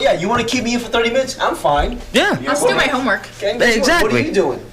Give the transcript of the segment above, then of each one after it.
Yeah, you want to keep me in for 30 minutes? I'm fine. Yeah. I'll just do my homework. Okay, Exactly. What are you doing?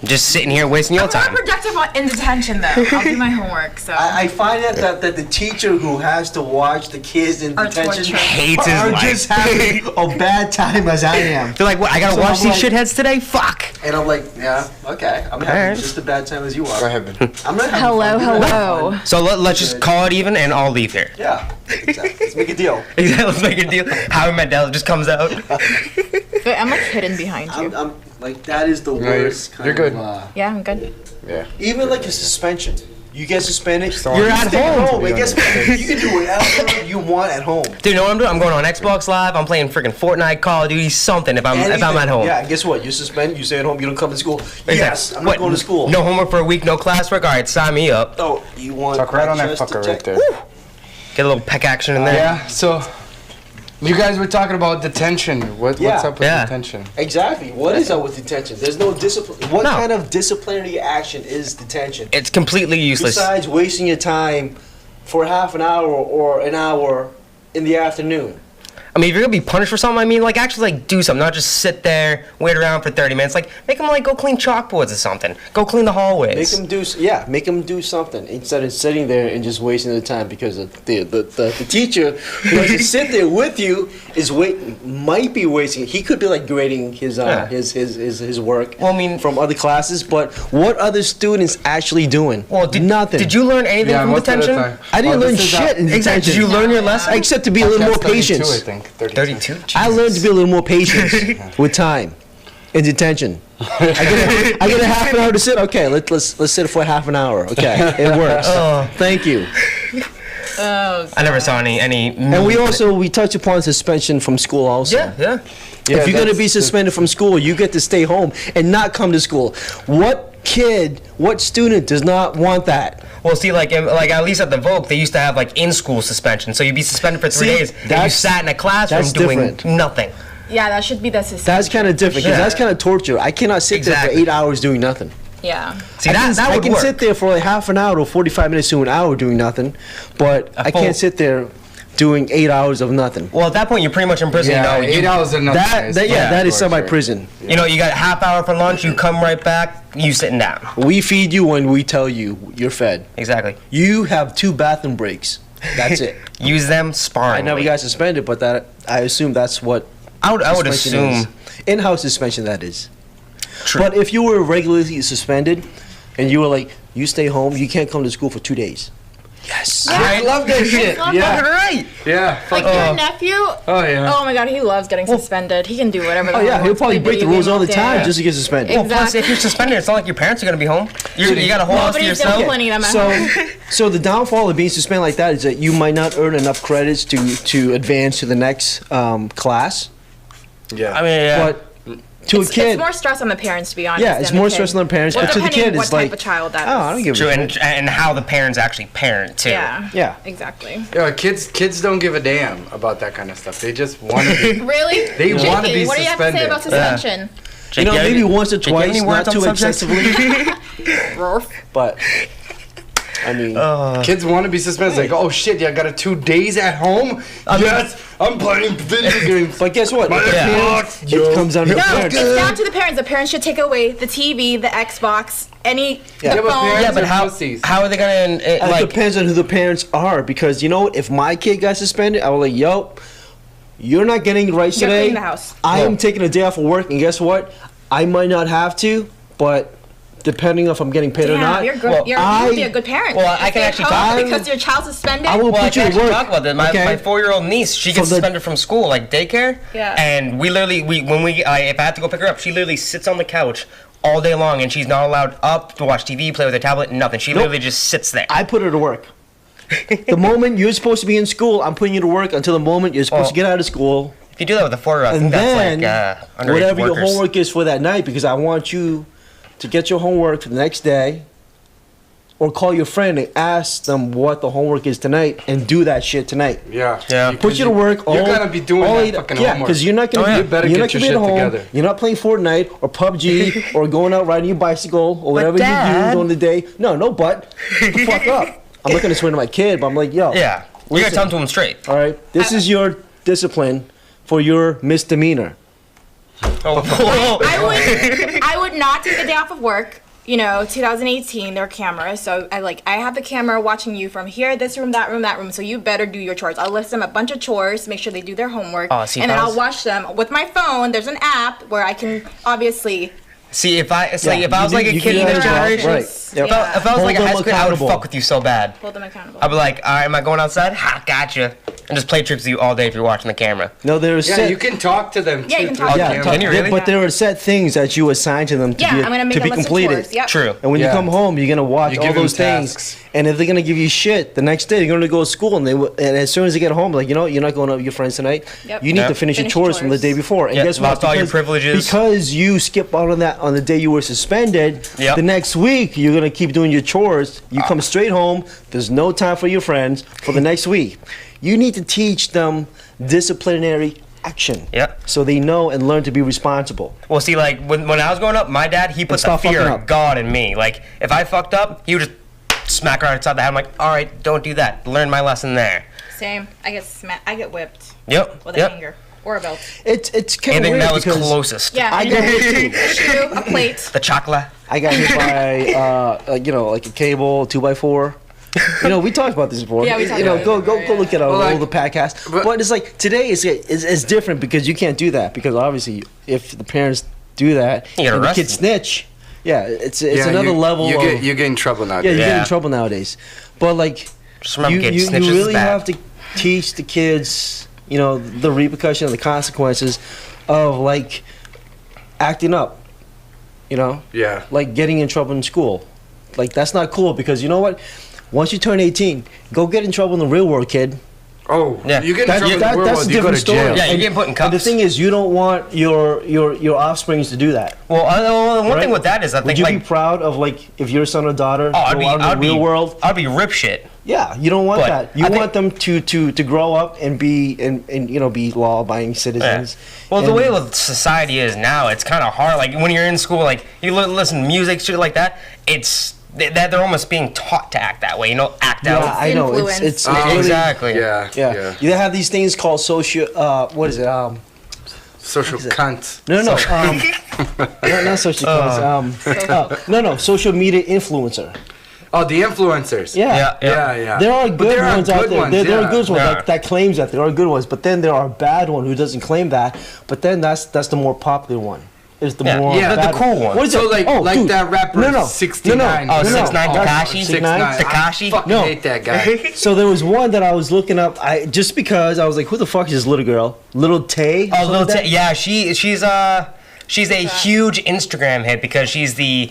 Just sitting here wasting your I'm time. more productive in detention, though. I'll do my homework, so. I find that the teacher who has to watch the kids in Are detention tortured. Hates his are life. just having a bad time as I am. They're like, what? I gotta So watch I'm these like- shitheads today? Fuck. And I'm like, yeah, okay. I'm having Alright. just a bad time as you are. Go ahead, man. I'm not having Hello, fun. You're having hello. fun. So let's just call it even, and I'll leave here. Yeah, exactly. Let's make a deal. Let's make a deal. Howie Mandel just comes out. Wait, I'm like hidden behind you. I'm like, that is the worst kind You're good. of, Yeah, I'm good. Yeah. even like a suspension. You get suspended, Just don't you're want at to stay home. home, And to be guess what? You can do whatever you want at home. Dude, you know what I'm doing? I'm going on Xbox Live. I'm playing freaking Fortnite, Call of Duty, something if I'm Anything. at home. Yeah, guess what? You're suspended, you stay at home, you don't come to school. Yes, I'm not What? going to school. No homework for a week, no classwork. All right, sign me up. Oh, you want Talk right on that just to fucker check- right there. Get a little peck action in there. Yeah, so you guys were talking about detention. What's Yeah. up with Yeah. detention? Exactly. What is up with detention? There's no discipline. What No. kind of disciplinary action is detention? It's completely useless. Besides wasting your time for half an hour or an hour in the afternoon. I mean, if you're gonna be punished for something, I mean, like actually, like do something, not just sit there, wait around for 30 minutes. Like, make them like go clean chalkboards or something. Go clean the hallways. Make them do, make them do something instead of sitting there and just wasting their time because the teacher who has to sit there with you might be wasting. He could be like grading his Yeah. his work. Well, I mean- from other classes, but what other students actually doing? Well, nothing. Did you learn anything from most of the detention? time. I didn't Oh, learn this is shit in Exactly. detention. Did you learn your lesson? Except to be a little more Podcast 32, patient. I think. 32. I learned to be a little more patient with time in detention. I get a half an hour to sit. Okay, let's sit for half an hour. Okay, it works. Oh. Thank you. Oh, I never saw any. And we touch upon suspension from school also. Yeah, yeah. If you're gonna that's be suspended from school, you get to stay home and not come to school. What student does not want that? Well, see, like at least at the Vogue, they used to have like in-school suspension. So you'd be suspended for 3 See, days. And you that's- sat in a classroom that's doing different. nothing. yeah, that should be the system. That's kind of different because Yeah. that's kind of torture. I cannot sit there Exactly. for 8 hours doing nothing. Yeah. See, I that would can work. sit there for like half an hour or 45 minutes to an hour doing nothing, but A I full- can't sit there doing 8 hours of nothing. Well, at that point, you're pretty much in prison. Yeah, you know, 8 hours is nothing. That is semi-prison. You know, you got a half hour for lunch. You come right back. You sitting down. We feed you when we tell you you're fed. Exactly. You have 2 bathroom breaks. That's it. Use them I sparingly. never got suspended, but I assume that's what I would suspension assume. is. In-house suspension, that is. True. But if you were regularly suspended and you were like, you stay home, you can't come to school for 2 days. Yes. I love that shit. love Yeah, right. yeah. Like your nephew. Oh yeah. Oh my god, he loves getting suspended. He can do whatever. The Oh hell yeah, he he'll wants, probably play break the video rules game all the day. time just to get suspended. Well, plus, Exactly. if you're suspended, it's not like your parents are gonna be home. You got a whole house to Nobody's yourself. disciplining them at home. So the downfall of being suspended like that is that you might not earn enough credits to advance to the next class. Yeah. I mean, yeah. But to a kid, It's more stress on the parents, to be honest. yeah, it's than the more kid. stress on the parents. Well, But to the depending kid, what it's type like, of child that oh, I is. don't give True, a shit. and how the parents actually parent too. Yeah. Yeah. Exactly. Yeah, kids don't give a damn about that kind of stuff. They just want to be. Really? They JK, wanna be what do you have to say about suspended. suspension? You know, maybe once or Jake, you have twice, any not words on too subjects? excessively. Rorf. But I mean, Kids want to be suspended. It's like, oh shit, yeah, I got a 2 days at home. Yes, I'm playing video games. but guess what? My If the Xbox, parents- yo. it comes down to the No, parents. it's down to the parents. The parents should take away the TV, the Xbox, any Yeah. the Yeah, but phone. parents Yeah, but are how pussies. how are they gonna It like? depends on who the parents are, because you know what? If my kid got suspended, I was like, yo, you're not getting rights You're today. cleaning the house. I am Well- taking a day off of work, and guess what? I might not have to, but depending if I'm getting paid or Damn, not, you're good. Well, you would be a good parent. well, I You can stay actually home talk- because your child's suspended. I will Well, I put you can to actually work. talk about that. My okay? 4-year-old niece, she gets So the- suspended from school, like daycare. Yeah. And we literally, if I have to go pick her up, she literally sits on the couch all day long, and she's not allowed up to watch TV, play with her tablet, nothing. She literally just sits there. I put her to work. The moment you're supposed to be in school, I'm putting you to work until the moment you're supposed to get out of school. If you do that with a 4-year-old, I think And then, that's like underage whatever your workers. homework is for that night, because I want you to get your homework for the next day, or call your friend and ask them what the homework is tonight, and do that shit tonight. Yeah. Yeah. Put you to work. You're gonna be doing that eight- fucking yeah, homework. because you're not gonna. Oh, yeah. be, You better you're get not your gonna be at shit home. together. You're not playing Fortnite or PUBG or going out riding your bicycle or whatever you Dad- do during the day. No, but the fuck up. I'm not gonna swear to my kid, but I'm like, yo. Yeah. You gotta Listen. tell them to him straight. All right, this is your discipline. for your misdemeanor. Oh, I would not take a day off of work. 2018, there are cameras, so I have the camera watching you from here, this room, that room, that room. So you better do your chores. I'll list them a bunch of chores, make sure they do their homework, and then I'll watch them with my phone. There's an app where I can obviously. See, if I was like a kid in this generation, if I was like a high school, I would fuck with you so bad. Hold them accountable. I'd be like, all right, am I going outside? Ha, gotcha. And just play tricks with you all day if you're watching the camera. No, there's you can talk to them. Yeah, you can talk to them. Can you really? But there are set things that you assign to them to be completed. Yep. True. And when you come home, you're gonna watch all those things. And if they're gonna give you shit the next day, you're gonna go to school, and as soon as they get home, like you're not going out with your friends tonight. Yep. You need to finish your chores from the day before. And guess what? Lost all your privileges. Because you skip out on the day you were suspended. Yep. The next week you're gonna keep doing your chores. You come straight home. There's no time for your friends for the next week. You need to teach them disciplinary action. Yep. So they know and learn to be responsible. Well, see, like when I was growing up, my dad, he put the fear of God in me. Like if I fucked up, he would just smack right outside the head. I'm like, all right, don't do that. Learn my lesson there. Same. I get whipped. Yep. With a hanger or a belt. It's kind of Anything weird that was because closest. Yeah. I got hit too. A shoe, a plate. The chocolate. I got hit by like a cable 2x4. We talked about this before. Yeah, we talked about it go before, look at all the like, podcast. But it's like today it's different because you can't do that because obviously if the parents do that You get and the arrested. kid snitch, it's another level. You get in trouble nowadays. You get in trouble nowadays. But like Just remember, you kids, snitches is really bad. have to teach the kids, the repercussion and the consequences of like acting up. Yeah. Like getting in trouble in school. Like that's not cool because you know what? Once you turn 18, go get in trouble in the real world, kid. Oh, Yeah. you get in trouble in the real that's world, a you go different to story. jail. Yeah, you're getting put in cuffs. And the thing is, you don't want your offsprings to do that. Well, one right? thing with that is I Would think you like be proud of like if your son or daughter I'd go out in the real world? I'd be rip shit. Yeah, you don't want But that. You I think- want them to grow up and be be law-abiding citizens. Well, the And- way with society is now, it's kind of hard. Like when you're in school, like you listen to music, shit like that. They're almost being taught to act that way. Act Yeah, out. I know. Influence. It's really, Exactly. Yeah. Yeah. They have these things called social. What is it? Social cunt. No. Not social. No. Social media influencer. Oh, the influencers. Yeah. Yeah. There are good there are ones out good there. ones, There are yeah. good ones Yeah. that claims that there are good ones, but then there are a bad one who doesn't claim that. But then that's the more popular one. Is the more Yeah, bad the cool one. What is So it? like dude. that rapper No. 69. No. Oh, No. 6ix9ine That's- Tekashi? 6ix9ine? Tekashi? I fucking No. hate that guy. So there was one that I was looking up. Just because I was like, who the fuck is this little girl? Little Tay? Oh, Something like that? yeah, she's a huge Instagram hit because she's the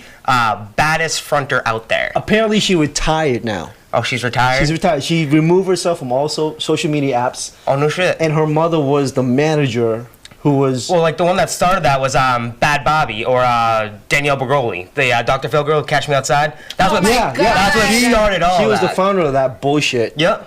baddest fronter out there. Apparently she retired now. Oh, she's retired. She's retired. She removed herself from all social media apps, Oh no shit. and her mother was the manager who was. Well, like the one that started that was Bad Bobby or Danielle Bergoli, the Dr. Phil girl, Catch Me Outside. That's what. Yeah, yeah. That's what started all She was the that. founder of that bullshit. Yep.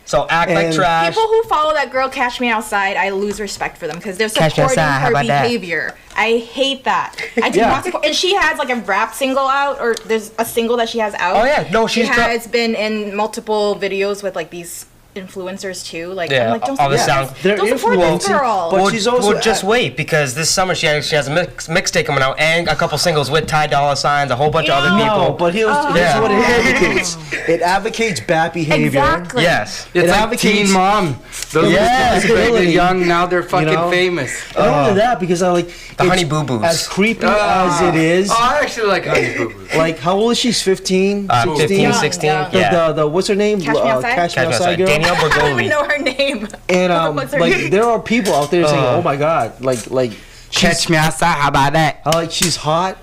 So act like And trash. People who follow that girl Catch Me Outside, I lose respect for them because they're Catch Me supporting Outside, how her about that? behavior. I hate that. I do Yeah. not support. And she has like a rap single out, or there's a single that she has out. Oh, yeah. No, she she's has been in multiple videos with like these influencers too. Like, Yeah, I'm like, don't all the support, sound- They're don't support this influencing, girl. but she's also just wait because this summer she has a mixtape coming out and a couple singles with Ty Dolla Signs, a whole bunch of other people. No, but here's Yeah. what it advocates. It advocates bad behavior. Exactly. Yes. It's It like advocates- Teen Mom. Those Yeah, guys big ability. and young, now they're fucking know? famous. And not only that, because I like The it's Honey Boo Boos. As creepy as it is, Oh, I actually like Honey Boo Boo. like how old is she? 15, 16? 15, Young, 16. young. Yeah. The what's her name? Catch Me Outside? Catch Me Catch Me Outside girl. Danielle I don't Bergoli. even know her name. And What's her like name? there are people out there saying, "Oh my god, like Catch Me Outside, how about that? like she's hot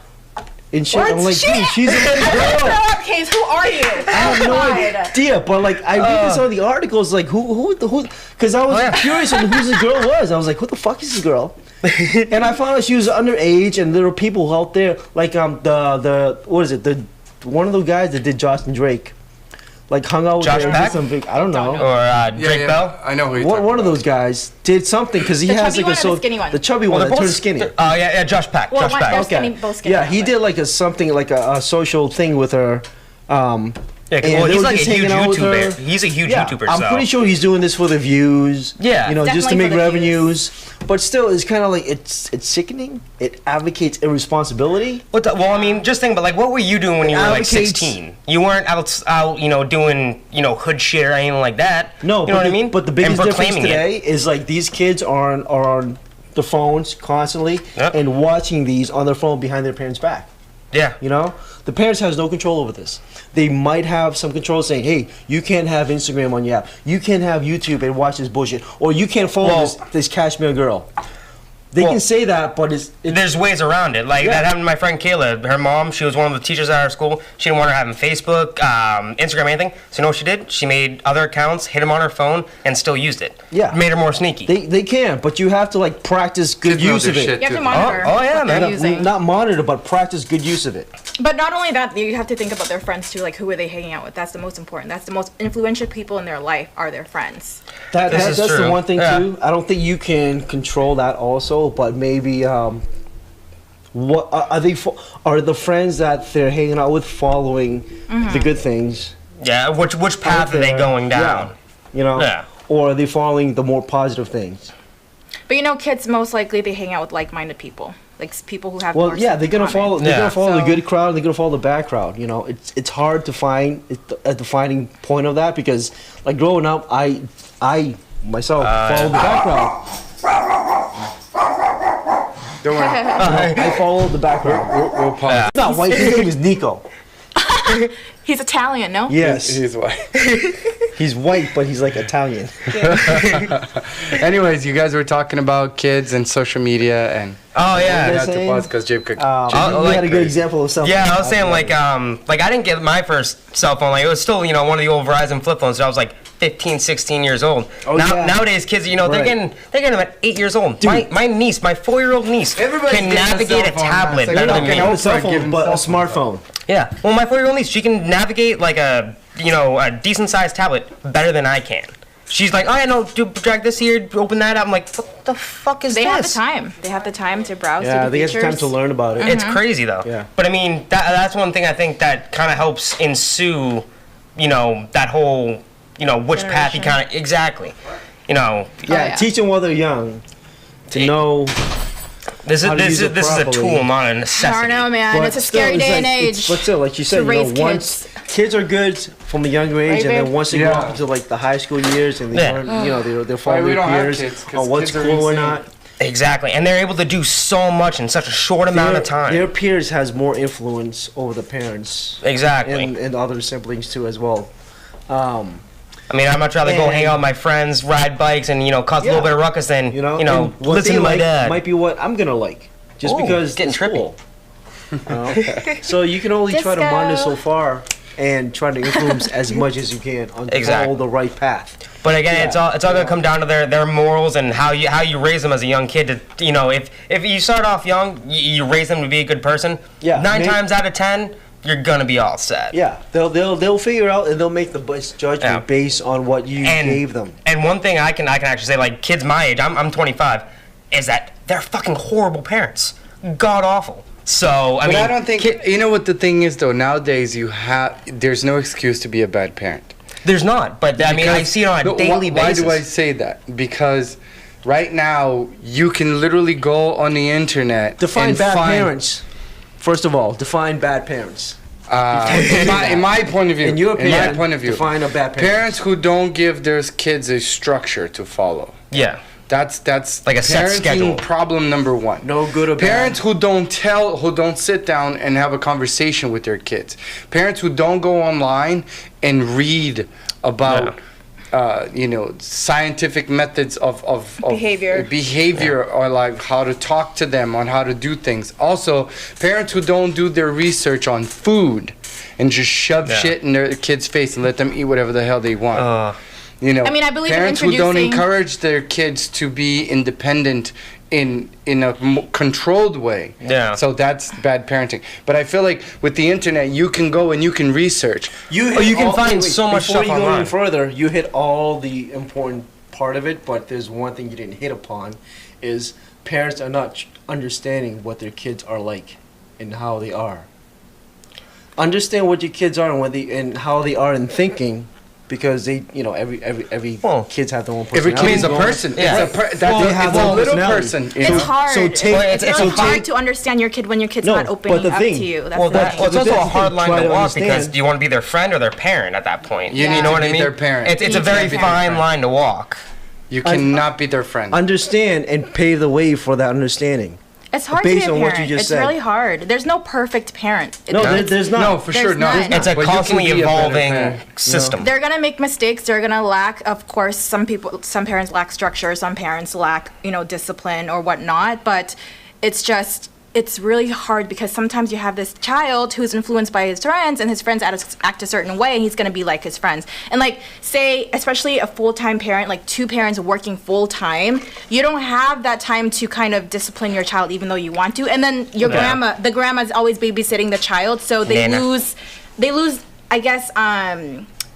and shit." What? I'm like, Shit. dude, she's a little girl. Case, who are you? I have no idea, but like I read some of the articles, like who, because I was curious on who this girl was. I was like, who the fuck is this girl? And I found out she was underage, and there were people out there, like the what is it, the one of the guys that did Josh and Drake, like hung out with Josh her and Peck? did some big, I don't know. Or Drake Bell. I know who you're One talking of those guys did something because he The has chubby like one or the skinny one? the chubby one that turned skinny. Oh yeah, Josh Peck. Well, Josh one- Peck. they're skinny, both skinny Yeah, that he way. did like something like a social thing with her, Yeah, And well, they he's were like a just huge hanging out with her. YouTuber. He's a huge YouTuber. I'm so. pretty sure he's doing this for the views. Yeah. You know, just to Definitely make for the revenues. But still, it's kind of like it's sickening. It advocates irresponsibility. Well, I mean, just think about like, what were you doing when you were like advocates- 16? You weren't out, you know, doing, you know, hood shit or anything like that. No, you know but what I mean. But the And biggest difference proclaiming today is like these kids are on the phones constantly Yep. and watching these on their phone behind their parents' back. Yeah. You know, the parents has no control over this. They might have some control saying, "Hey, you can't have Instagram on your app. You can't have YouTube and watch this bullshit, or you can't follow this Kashmir girl." They can say that, but it's There's ways around it. Like that happened to my friend Kayla. Her mom, she was one of the teachers at our school. She didn't want her having Facebook, Instagram, anything. So you know what she did? She made other accounts, hid them on her phone, and still used it. Yeah. Made her more sneaky. they can, but you have to like practice good Kids know use their of it. shit. You have to too. monitor Oh, yeah, what they're man. using. Not monitor, but practice good use of it. But not only that, you have to think about their friends too. Like, who are they hanging out with? That's the most important. That's the most influential people in their life are their friends. This is That's true. the one thing Yeah. too. I don't think you can control that also, but maybe what are they? Are the friends that they're hanging out with following the good things? Yeah. Which path out are they there? going down? Yeah. You know, Yeah. or are they following the more positive things? But you know, kids most likely they hang out with like-minded people, like people who have. Well, more yeah, they're gonna in common. follow. They're Yeah. gonna follow the So- good crowd. They're gonna follow the bad crowd. You know, it's hard to find a defining point of that because, like growing up, I myself followed the bad crowd. Don't worry. I followed the bad crowd. We'll pause. Yeah. Not white. His name is Nico. He's Italian, no? Yes, He's white. he's white, but he's like Italian. Anyways, you guys were talking about kids and social media, and Oh Yeah. yeah. I had to saying? pause because Jabe could. You like had a good crazy. example of something. Yeah, I was saying like I didn't get my first cell phone. Like it was still, you know, one of the old Verizon flip phones. So I was like 15, 16 years old. Oh, yeah. Nowadays kids, you know, Right. they're getting them at 8 years old. My niece, my 4-year-old niece Everybody's can getting a navigate cell a phone now. tablet It's like, better no, than okay, me. Not a Don't cell start giving phone, but a cell phones smartphone. Yeah. Well, my 4-year-old niece, she can navigate like a decent sized tablet better than I can. She's like, oh yeah, no, drag this here, open that up. I'm like, what the fuck is They this? have the time. They have the time to browse Yeah, through the they get features. the time to learn about it. It's crazy though. Yeah. But I mean, that's one thing I think that kind of helps ensue, you know, that whole, you know, which path you Generation. kind of exactly, you know. Yeah, yeah. teach them while they're young to know. This is How to this use is it this is a properly. tool, not a I necessity. don't know, man. But It's a still, scary it's day and like- age. But still, like you said, to you raise know, once kids are good from a younger age, Right, and then babe? once they go Yeah. up into like the high school years, and they Yeah. learn, you know, they're following we their don't have peers kids, 'cause on what's kids are cool or insane. not. Exactly, and they're able to do so much in such a short amount of time. Their peers has more influence over the parents Exactly. and other siblings too as well. I mean, I'd much rather go And- hang out with my friends, ride bikes, and you know, cause a Yeah. little bit of ruckus than You know, you know, and what listen they to my like dad. might be what I'm gonna like, just Ooh, because getting it's trippy. cool. You know? So you can only try to monitor so Disco. far and try to influence as much as you can on Exactly. follow the right path. But again, Yeah. it's all gonna come down to their morals and how you raise them as a young kid. To, you know, if you start off young, you raise them to be a good person. Yeah, 9 times out of 10, you're gonna be all set. Yeah, they'll figure out and they'll make the best judgment Yeah. based on what you gave them. And one thing I can actually say, like kids my age, I'm 25, is that they're fucking horrible parents, god awful. So I But mean, I don't think you know what the thing is though. Nowadays, there's no excuse to be a bad parent. there's not. But I mean, I see it on a No, daily basis. Why do I say that? Because right now you can literally go on the internet Define and bad find, parents. First of all, define bad parents. In my point of view, In your opinion, my point of view, define a bad parent. parents who don't give their kids a structure to follow. Yeah. That's Like a set parenting schedule. problem number one. No good or bad. Parents who don't sit down and have a conversation with their kids. Parents who don't go online and read about scientific methods of behavior or like how to talk to them on how to do things. Also, parents who don't do their research on food and just shove shit in their kids' face and let them eat whatever the hell they want. You know, I mean, I believe in parents who don't introducing- encourage their kids to be independent in a controlled way. Yeah. So that's bad parenting. But I feel like with the internet, you can go and you can research. you can find so much before stuff you go online. any further, you hit all the important part of it, but there's one thing you didn't hit upon, is parents are not understanding what their kids are like and how they are. understand what your kids are and what and how they are in thinking. Because they, every kids have their own personality. Every kid is a person. Yeah. It's a little person. It's hard. It's really hard to understand your kid when your kid's not opening up to you. That's also a hard line to walk because do you want to be their friend or their parent at that point? You know what I mean? Their parent. It's a very fine line to walk. You cannot be their friend. Understand and pave the way for that understanding. It's hard to be a parent. It's really hard. There's no perfect parent. There's not. No, for sure. No, it's a constantly evolving system. They're gonna make mistakes. They're gonna lack. Of course, some parents lack structure. Some parents lack, discipline or whatnot. But it's really hard because sometimes you have this child who's influenced by his friends and his friends act a certain way and he's going to be like his friends. And like, say, especially a full-time parent, like 2 parents working full-time, you don't have that time to kind of discipline your child even though you want to. And then the grandma's always babysitting the child, so they lose, I guess,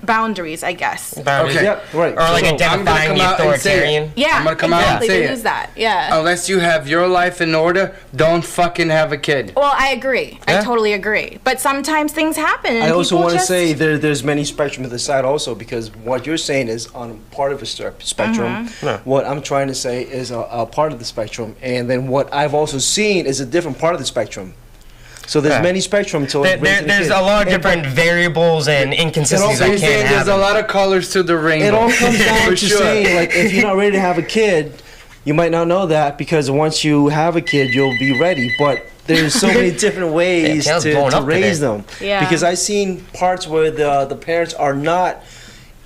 boundaries, I guess. Boundaries. Okay. Yep, right. Or like identifying the authoritarian. Yeah, I'm gonna come out and say they lose that. Yeah. Unless you have your life in order, don't fucking have a kid. Well, I agree. I totally agree. But sometimes things happen. I also want to say there's many spectrum to the side also, because what you're saying is on part of a spectrum. What I'm trying to say is a part of the spectrum, and then what I've also seen is a different part of the spectrum. So there's many spectrum to there's a lot of different variables and inconsistencies that can happen. There's a lot of colors to the rainbow. It all comes down to saying, like, if you're not ready to have a kid, you might not know that, because once you have a kid, you'll be ready. But there's so many different ways to raise them. Yeah. Because I've seen parts where the parents are not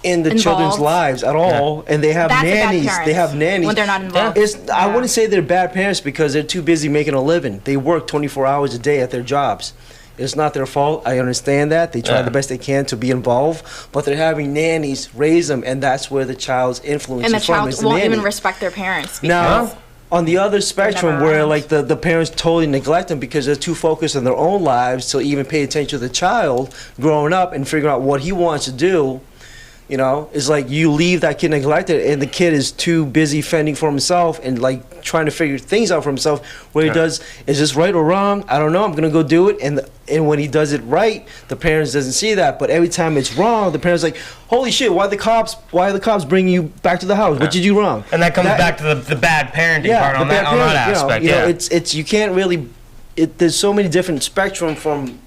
in the children's lives at all, and they have nannies. They have nannies when they're not involved. I wouldn't say they're bad parents because they're too busy making a living. They work 24 hours a day at their jobs. It's not their fault. I understand that. They try the best they can to be involved, but they're having nannies raise them, and that's where the child's influence is from. And the child won't even respect their parents. Now, on the other spectrum, where like the parents totally neglect them because they're too focused on their own lives to even pay attention to the child growing up and figuring out what he wants to do. It's like you leave that kid neglected, and the kid is too busy fending for himself and like trying to figure things out for himself. What he does, is this right or wrong? I don't know. I'm gonna go do it, and when he does it right, the parents doesn't see that. But every time it's wrong, the parents like, holy shit! Why are the cops bringing you back to the house? What did you do wrong? And that comes back to the bad parenting part on that aspect. It's you can't really. There's so many different spectrum from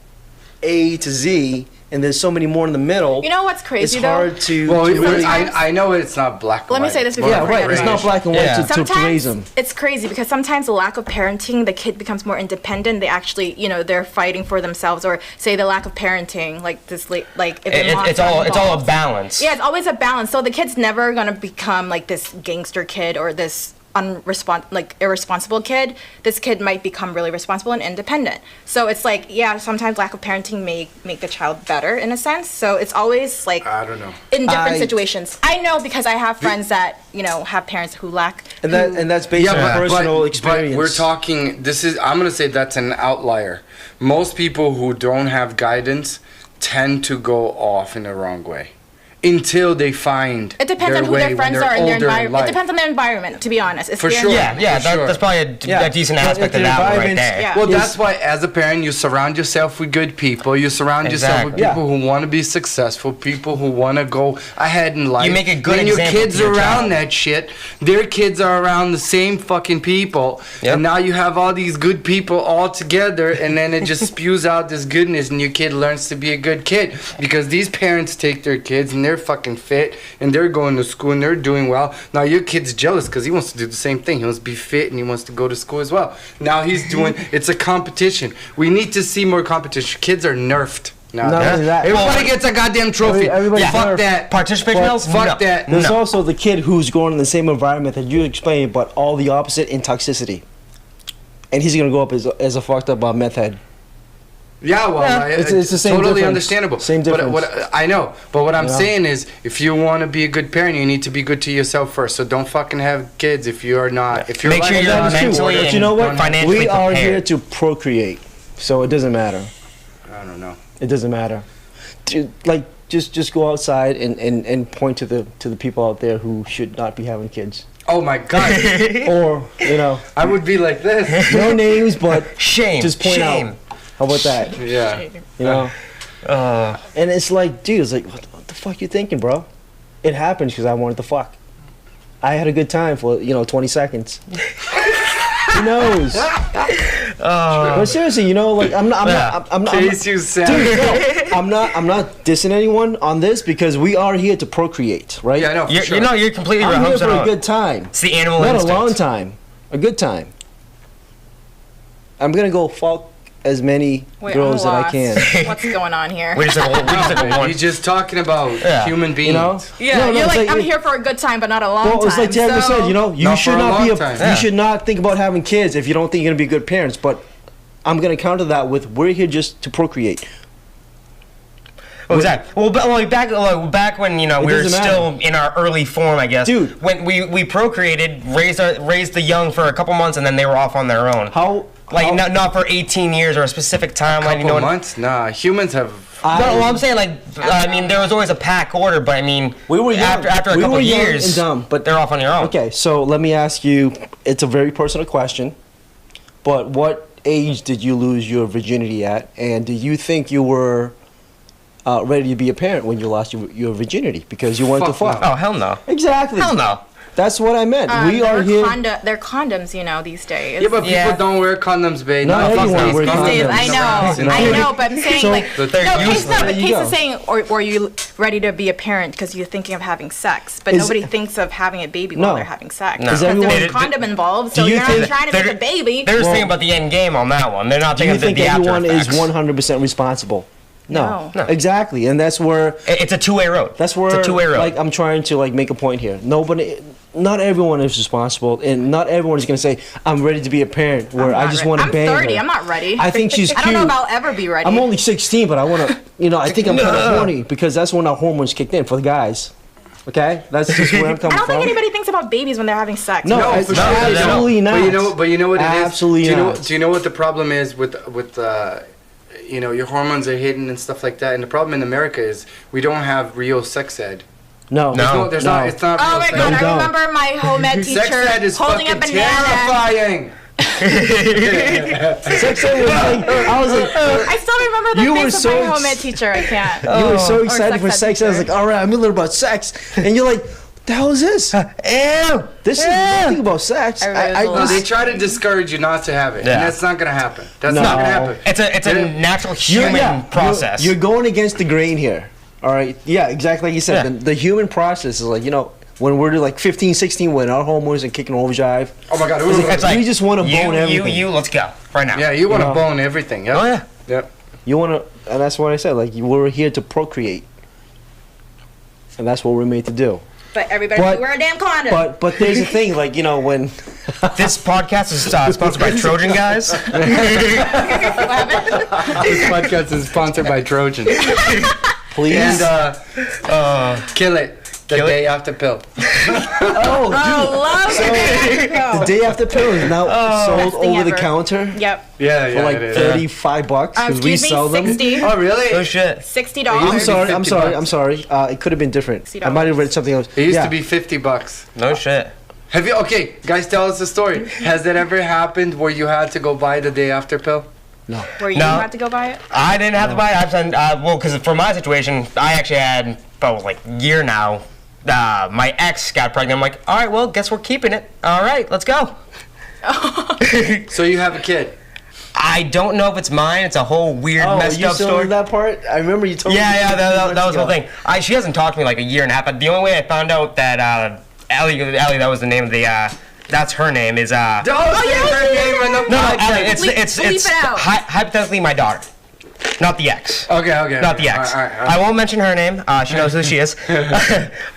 A to Z. And there's so many more in the middle. You know what's crazy, it's hard to really, I know it's not black and white. Let me say this before. Yeah, right. It's not black and white to raise them. It's crazy because sometimes the lack of parenting, the kid becomes more independent. They actually, they're fighting for themselves. Or say the lack of pairting, like this, like if it's all a balance. Yeah, it's always a balance. So the kid's never gonna become like this gangster kid or this irresponsible kid. This kid might become really responsible and independent. So it's like, sometimes lack of parenting may make the child better in a sense. So it's always like, I don't know, in different situations. I know because I have friends that have parents who lack, and that's based on personal experience. But we're talking. I'm gonna say that's an outlier. Most people who don't have guidance tend to go off in the wrong way. Until they find it depends on who their friends are and their environment. It depends on their environment, to be honest. For sure. That's probably a decent aspect of that one right there. Yeah. Well, that's why as a parent, you surround yourself with good people. You surround yourself with people who want to be successful, people who want to go ahead in life. You make a good example. When your kids are around that shit, their kids are around the same fucking people. Yep. And now you have all these good people all together, and then it just spews out this goodness, and your kid learns to be a good kid. Because these parents take their kids, and they're fucking fit, and they're going to school, and they're doing well. Now your kid's jealous because he wants to do the same thing. He wants to be fit, and he wants to go to school as well. Now he's doing, it's a competition. We need to see more competition. Kids are nerfed. Everybody gets a goddamn trophy. Fuck that. Participation medals? Fuck that. There's also the kid who's growing in the same environment that you explained, but all the opposite in toxicity. And he's going to go up as a fucked up meth head. Yeah, well, it's the same totally difference. Understandable. Same difference. What I know, but what I'm saying is, if you want to be a good parent, you need to be good to yourself first. So don't fucking have kids if you're not. If you're make sure you're mentally and you know what? Financially we are prepared. here to procreate, so it doesn't matter. I don't know. It doesn't matter. Just go outside and point to the people out there who should not be having kids. Oh my God. Or I would be like this. No names, but shame. Just point out. How about that? Yeah. And it's like, dude, it's like, what the fuck you thinking, bro? It happened because I wanted to fuck. I had a good time for 20 seconds. Who knows? But seriously, like I'm not. I'm not dissing anyone on this because we are here to procreate, right? Yeah, I know. You're completely right. I'm here for a good time. It's the animal not instinct. a long time, a good time. I'm gonna go fuck as many girls that I can. What's going on here? We just He's just talking about human beings. Yeah, you're like, I'm here for a good time, but not a long time. Well, it's like Tiago said, you should not be you should not think about having kids if you don't think you're gonna be good parents. But I'm gonna counter that with we're here just to procreate. What was that? Well, back when we were still in our early form, I guess. Dude, when we procreated, raised the young for a couple months, and then they were off on their own. Not for 18 years or a specific timeline. Couple months? Nah, humans have. I'm saying there was always a pack order, but we were young. after a couple years, and dumb, but they're off on your own. Okay, so let me ask you. It's a very personal question, but what age did you lose your virginity at, and do you think you were ready to be a parent when you lost your virginity because you wanted to fuck? Oh, hell no. Exactly. Hell no. That's what I meant. We are here. They're condoms, these days. Yeah, but people don't wear condoms, babe. Not everyone wears condoms. I know, but I'm saying Case is saying, or you ready to be a parent because you're thinking of having sex, but nobody thinks of having a baby while they're having sex. No. There's a condom involved, so you're not trying to make a baby. They're just thinking about the end game on that one. They're not thinking of the after everyone is effects. 100% responsible? No, exactly, and that's where it's a two-way road. That's where it's a two-way road. Like I'm trying to make a point here. Not everyone is responsible, and not everyone is gonna say I'm ready to be a parent. Where I just want to bang her. I'm 30. I'm not ready. I think she's cute. I don't know if I'll ever be ready. I'm only 16, but I want to. I think I'm kind of horny because that's when our hormones kicked in for the guys. Okay, that's just where I'm coming from. I don't think anybody thinks about babies when they're having sex. No, absolutely not. But you know what it is? Absolutely not. Do you know what the problem is with your hormones are hidden and stuff like that? And the problem in America is we don't have real sex ed. No, there's not. It's not. Oh my god! I remember my home ed teacher sex ed is holding a banana. Terrifying. Sex ed was I was like, I still remember the face of my home ed teacher. I can't. You were so excited for sex ed. I was like, all right, I'm gonna learn about sex, and you're like, the hell is this? Ew! This is nothing about sex. They try to discourage you not to have it, and that's not gonna happen. That's not gonna happen. It's a natural human process. You're going against the grain here. All right. Yeah, exactly like you said. Yeah. The human process is like, when we're like 15, 16, when our hormones are kicking overdrive. Oh my God. We just want to bone everything. Let's go right now. Yeah, you want to bone everything. Yep. Oh yeah. Yep. You want to, and that's what I said. Like, we're here to procreate, and that's what we're made to do. But everybody should wear a damn condom. But there's a thing, when this podcast is sponsored by Trojan Guys. This podcast is sponsored by Trojan. Please. And kill it. The day after pill. The day after pill is now sold over the counter. Yep. Yeah, for like $35 because we sell them. 60. Oh really? Oh shit. $60. I'm sorry. It could have been different. $60. I might have read something else. It used to be $50. No shit. Have you? Okay, guys, tell us the story. Has that ever happened where you had to go buy the day after pill? No. Where you had to go buy it? I didn't have to buy it. Because for my situation, I actually had about a year now. My ex got pregnant. I'm like, all right, well, guess we're keeping it. All right, let's go. So you have a kid? I don't know if it's mine. It's a whole weird, messed up story. That part? I remember you told me. Yeah, that was the whole thing. She hasn't talked to me a year and a half. But the only way I found out that Ellie, that was the name of the. That's her name. Is Don't say her name in the podcast. No, Ellie. It's hypothetically my daughter. Not the ex. Okay. Not the ex. All right. I won't mention her name. She knows who she is.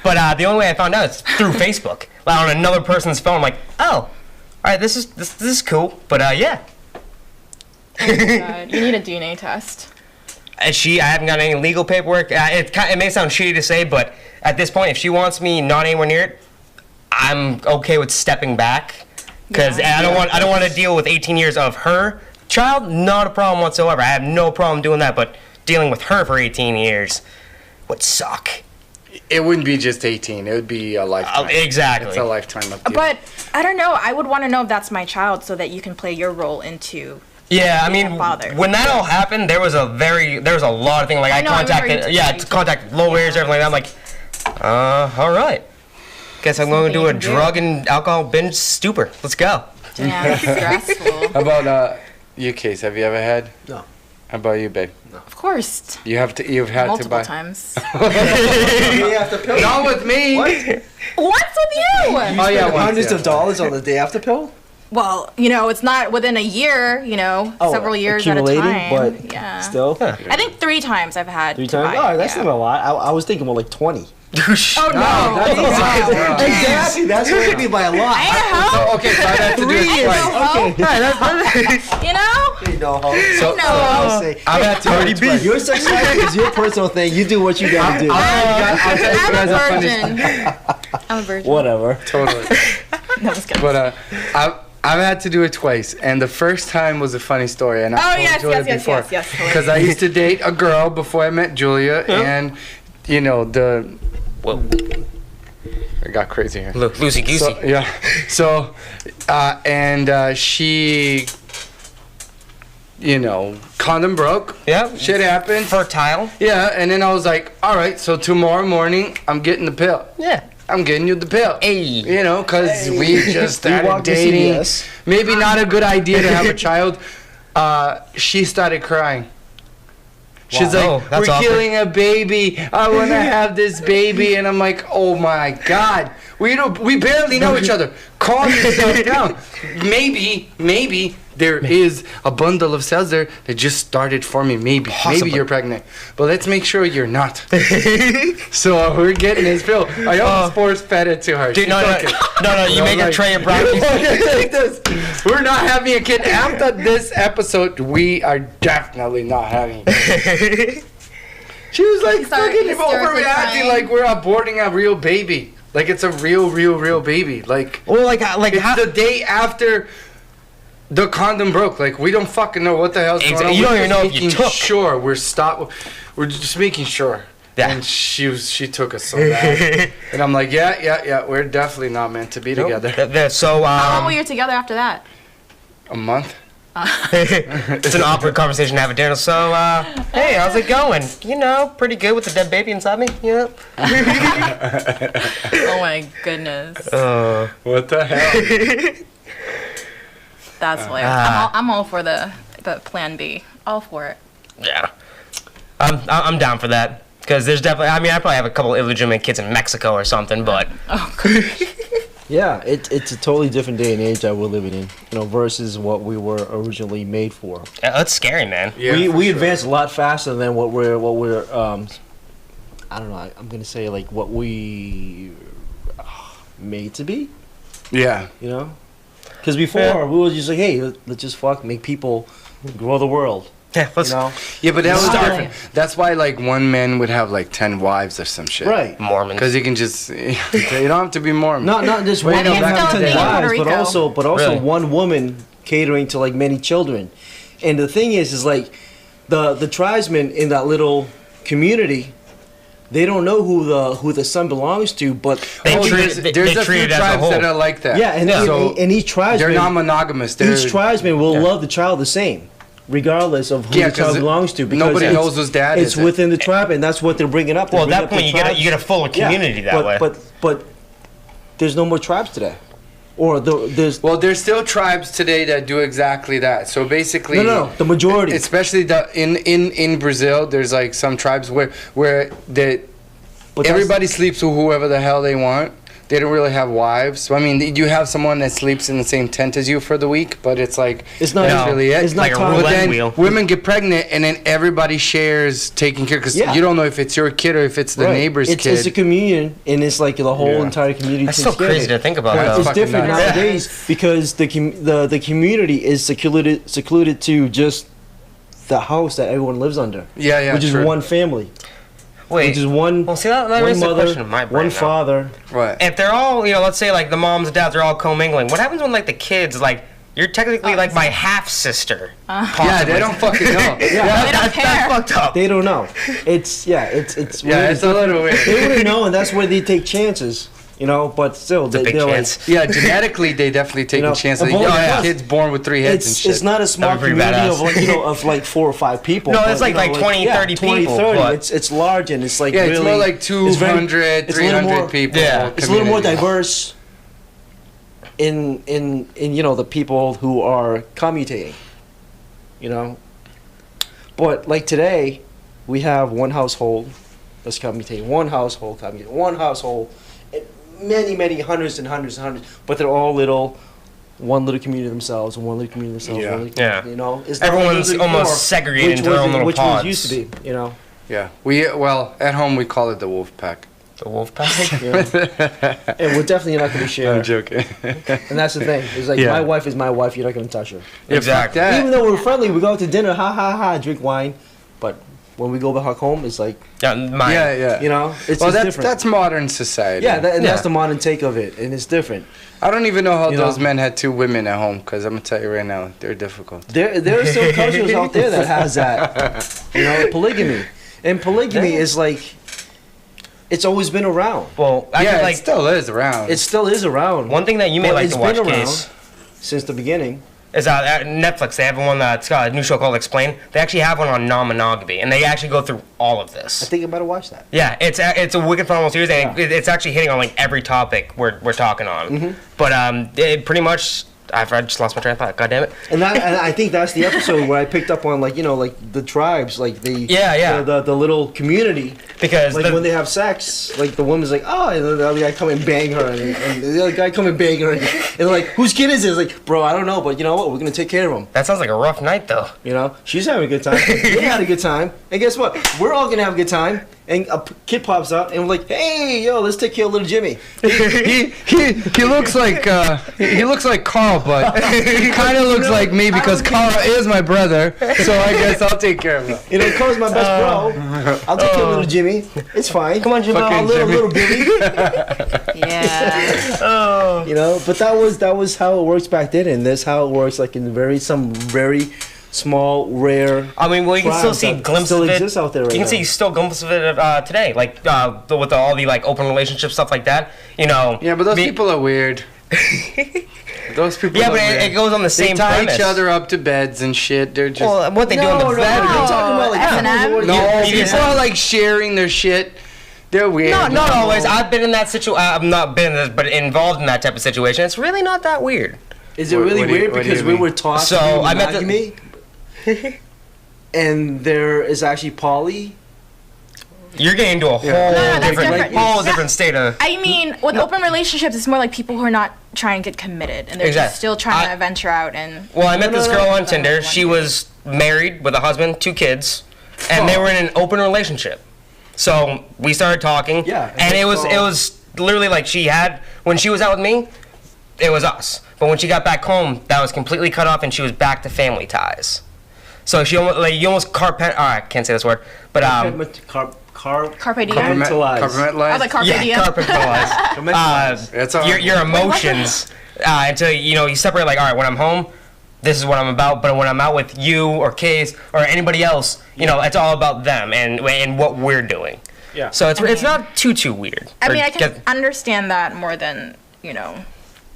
But the only way I found out is through Facebook. On another person's phone. I'm like, oh, all right, this is cool. But yeah. Oh God. You need a DNA test. I haven't got any legal paperwork. It may sound shitty to say, but at this point, if she wants me not anywhere near it, I'm okay with stepping back. Because I don't want to deal with 18 years of her child. Not a problem whatsoever. I have no problem doing that. But dealing with her for 18 years would suck. It wouldn't be just 18. It would be a lifetime. Exactly. It's a lifetime of deal. But I don't know. I would want to know if that's my child so that you can play your role into Yeah, I mean, when that all happened, there was a lot of things. Like I contacted lawyers, everything like that. I'm like, all right. Guess I'm going to do a drug and alcohol binge stupor. Let's go. Yeah, stressful. How about your case? Have you ever had? No. How about you, babe? No. Of course. You've had multiple to buy times. You after pill? Not with me. What? What's with you? Oh yeah, hundreds of dollars on the day after pill. Well, it's not within a year. Several years at a time. But yeah, still. I think 3 times I've had. 3 times. Oh, that's not a lot. I was thinking more like 20. Oh no! That's a lot. Exactly. That's what I mean by a lot. Okay, so I have to do it twice. Okay. You know how. So No. I've had to already be. Your sex life is your personal thing. You do what you gotta do. I'll tell you guys a funny I'm a virgin. Whatever. Totally. No, I'm just kidding. But I've had to do it twice, and the first time was a funny story, and I told Julia before. Yes. Because I used to date a girl before I met Julia, and Whoa. it got crazy here. Loosey goosey. So, yeah. So, she, condom broke. Yeah. Shit happened. Fertile. Yeah, and then I was like, all right, so tomorrow morning, I'm getting the pill. Yeah. I'm getting you the pill. Hey. Because we just started dating. Maybe not a good idea to have a child. She started crying. She's like, we're killing a baby. I want to have this baby. And I'm like, oh my God. We barely know each other. Calm yourself down. Maybe there is a bundle of cells there that just started forming. Maybe you're pregnant. But let's make sure you're not. So we're getting this pill. I almost force fed it to her. Dude, no. You make a tray of brownies. We're not having a kid. After this episode, we are definitely not having a kid. She was like fucking overreacting like we're aborting a real baby. Like it's a real baby. Like it's the day after the condom broke. Like we don't fucking know what the hell's going on. You don't even know if you took. Sure, we're just making sure. Yeah. And she took us so bad. And I'm like, yeah, we're definitely not meant to be together. So how long were you together after that? A month. It's an awkward conversation to have at dinner. So, hey, how's it going? Pretty good with the dead baby inside me. Yep. Oh my goodness. What the hell? That's hilarious. I'm all for the plan B. All for it. Yeah. I'm down for that. Because there's definitely, I probably have a couple illegitimate kids in Mexico or something, but. Oh, God. Yeah, it's a totally different day and age that we're living in, versus what we were originally made for. Yeah, that's scary, man. Yeah, we advanced a lot faster than what we're I don't know, I'm gonna say like what we made to be. Yeah. Because before we were just like, hey, let's just make people grow the world. Yeah, let's. Yeah, but that was different. That's why one man would have 10 wives or some shit. Right. Mormons. Because you can just you don't have to be Mormon. Not just one man having 10 wives, but also really? one woman catering to many children. And the thing is the tribesmen in that little community, they don't know who the son belongs to, but there's a few tribes that are like that. Yeah, and each tribesman, they're non-monogamous. Each tribesman will love the child the same, regardless of who the child belongs to. Because nobody knows whose dad is. It's within the tribe, and that's what they're bringing up. Well, at that point, you get a full community that way. But there's no more tribes today. Or there's still tribes today that do exactly that. So basically, no, the majority, especially in Brazil, there's some tribes where everybody sleeps with whoever the hell they want. They don't really have wives. So, you have someone that sleeps in the same tent as you for the week, but it's not really it. It's not a roulette wheel. Women get pregnant, and then everybody shares taking care, because you don't know if it's your kid or if it's the neighbor's kid. It's a communion, and it's the whole entire community. That's so crazy to think about. It's different nowadays because the community is secluded to just the house that everyone lives under. Yeah, which is one family. Wait. Which is one. Well, see, that raises a question in my brain. One father. Right. If they're all, let's say the moms and dads are all commingling, what happens when the kids you're technically my half sister? Yeah, they don't fucking know. That's fucked up. They don't know. It's it's a little weird. They wouldn't know, and that's where they take chances. You know, but still, It's a big they're chance. like, Yeah, genetically they definitely take You know, a chance. That and you both- have yeah. kids born with 3 heads and shit. it's not a small That'd be pretty community badass. of like, you know, of like 4 or 5 people. No, but, it's like- you know, like 20, 30 20, people, 30. but- It's large and it's like Yeah, really, it's more like it's 200, it's a little 300 more- people. Yeah. it's a little more community. diverse in you know, the people who are commutating, you know. But like today, we have one household that's commutating, one household commutating, one household, and many hundreds and hundreds and hundreds, but they're all one little community themselves, and one little community themselves, Yeah. one little community, Yeah. you know. It's not like Everyone's it was almost before, segregated which into their was- own little which pods. was used to be, you know. Yeah, at home we call it the wolf pack. The wolf pack. Yeah. And we're definitely not going to share. I'm joking. And that's the thing. It's like, Yeah. my wife is my wife. You're not going to touch her. Exactly. Yeah. Even though we're friendly, we go out to dinner, ha ha ha, drink wine. But when we go back home, it's like, Yeah, mine. Yeah. you know, it's Well, just different. that's modern society. Yeah, and that's Yeah. the modern take of it, and it's different. I don't even know how You those know? men had 2 women at home, because I'm gonna tell you right now, they're difficult. There are still cultures out there that has that, you know, polygamy. And polygamy Yeah. is like, it's always been around. Well, I Yeah, feel it like still is around. It still is around. one thing that you may Well, like it's to watch, been around Case, since the beginning. is Netflix. They have one that's got a new show called Explain. They actually have one on non-monogamy, and they actually go through all of I this. think I better watch that. Yeah, it's a wicked phenomenal series, and Yeah. it's actually hitting on like every topic we're talking on. Mm-hmm. But it pretty much, I just lost my train of thought. God damn it. And I think that's the episode where I picked up on, like, you know, like the tribes, like Yeah. the little community. Because Like when they have sex, like the woman's like, oh, and then the other guy come and bang her, and the other guy come and bang her, and they're like, whose kid is this? Like, bro, I don't know, but you know what? We're gonna take care of him. that sounds like a rough night, though. You know, she's having a good time. They had a good time, and guess what? We're all gonna have a good time. And a kid pops out, and we're like, hey, yo, let's take care of little Jimmy. he looks like he looks like Carl, but he kind of looks like me because Carl is my brother. So I guess I'll take care of him. You know, Carl's my best bro. I'll take care of little Jimmy. It's fine. Come on, Jimmy. Fucking little Jimmy. Billy. Yeah. You know, but that was how it works back then, and that's how it works like in some very small, rare. I mean, well, you can still tribes see that glimpses still of it. exists out there right You can now. see still glimpses of it today, like with all the like open relationship stuff like that. You know. Yeah, but those people are weird. Those people. Yeah, are but weird. it goes on the They same tie premise. each other up to beds and shit. They're just Well, what they do in the No, bed. you're talking about like S&M? couples no. or- People are like sharing their shit. They're weird. No, not always. I've been in that situation. I've not been in this, but involved in that type of situation. It's really not that weird. Is it What- really what do you- weird what do because you we mean? were taught So, to be I met the- monogamy, and there is actually poly? You're getting into a whole that's different, different. whole Yeah. different state of. I mean, with open relationships, it's more like people who are not trying to get committed and they're Exactly. just still trying I- to venture out and. Well, I met this girl on no. Tinder. She was married with a husband, 2 kids, and they were in an open relationship. So we started talking. Yeah, and it was so- literally like when she was out with me, it was us. But when she got back home, that was completely cut off, and she was back to family ties. So she almost you almost I can't say this word, but Carpe diem. Compartmentalize. I was like carpe diem. yeah, compartmentalize. That's all Your right. emotions until you separate. Like, all right, when I'm home, this is what I'm about. But when I'm out with you or Case or anybody else, it's all about them and what we're doing. Yeah. So it's not too weird. I Or mean, I can get- understand that more than,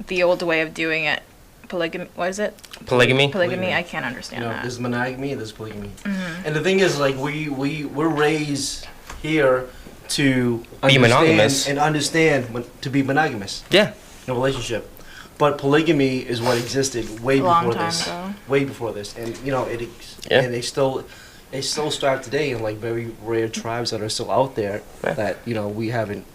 the old way of doing it. Polygamy, what is it? polygamy. Polygamy, I can't understand that. There's monogamy and there's polygamy. And the thing is, like, we're raised here to Be monogamous. and understand to be monogamous Yeah. in a relationship. But polygamy is what existed way Long before time this. ago. Way before this, and Yeah. and they still strive today in like very rare tribes that are still out there Yeah. that we haven't.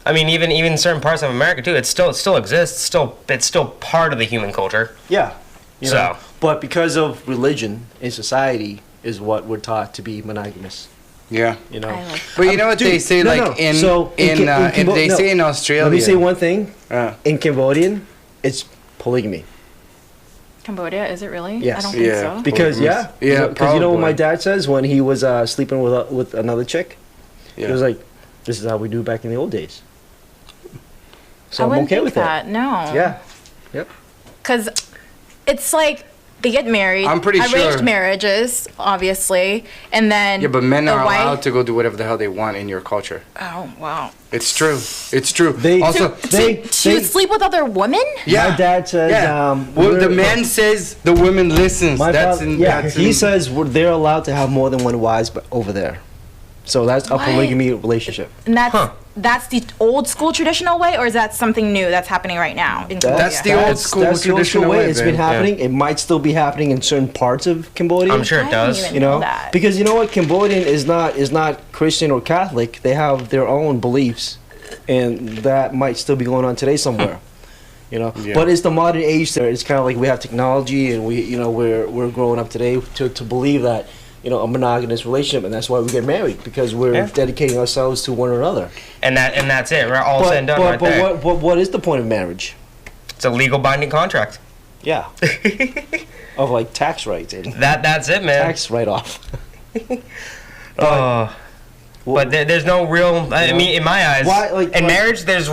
I mean, even in certain parts of America too, it still exists. It's still part of the human culture. Yeah. You So. know, but because of religion in society is what we're taught to be monogamous. Yeah. You know. I like But you know what Dude, they say, no, like no. in So, in Cambo- they no. say in Australia. Let me say one thing. Uh, In Cambodian, it's polygamy. Cambodia, is it really? Yes. I don't think Yeah. so. Because Yeah, because you know what my probably. dad says when he was sleeping with another chick. yeah. He was like, "This is how we do back in the old days." So I I'm wouldn't okay think with that. No. Yeah. Yep. Because it's like They get married. I'm pretty sure. Arranged marriages, obviously, and then. Yeah, but men are allowed to go do whatever the hell they want in your culture. Oh wow. It's true. It's true. To sleep with other women? Yeah. My dad says. Well, the man says the woman listens. He says they're allowed to have more than one wives, but over there. So that's a polygamy relationship. And that's the old school traditional way, or is that something new that's happening right now in Cambodia? That's the old school traditional way. It's been happening. It might still be happening in certain parts of Cambodia. I'm sure it does. You know, because you know what, Cambodian is not Christian or Catholic. They have their own beliefs, and that might still be going on today somewhere. You know, but it's the modern age there. It's kind of like we have technology, and we're growing up today to believe that. You know, a monogamous relationship, and that's why we get married, because we're dedicating ourselves to one another. And that's it. We're all said and done right there. But what is the point of marriage? It's a legal binding contract. Yeah. Of like tax rights and that's it, man. tax write-off. But there's no real. I mean, in my eyes, in marriage, there's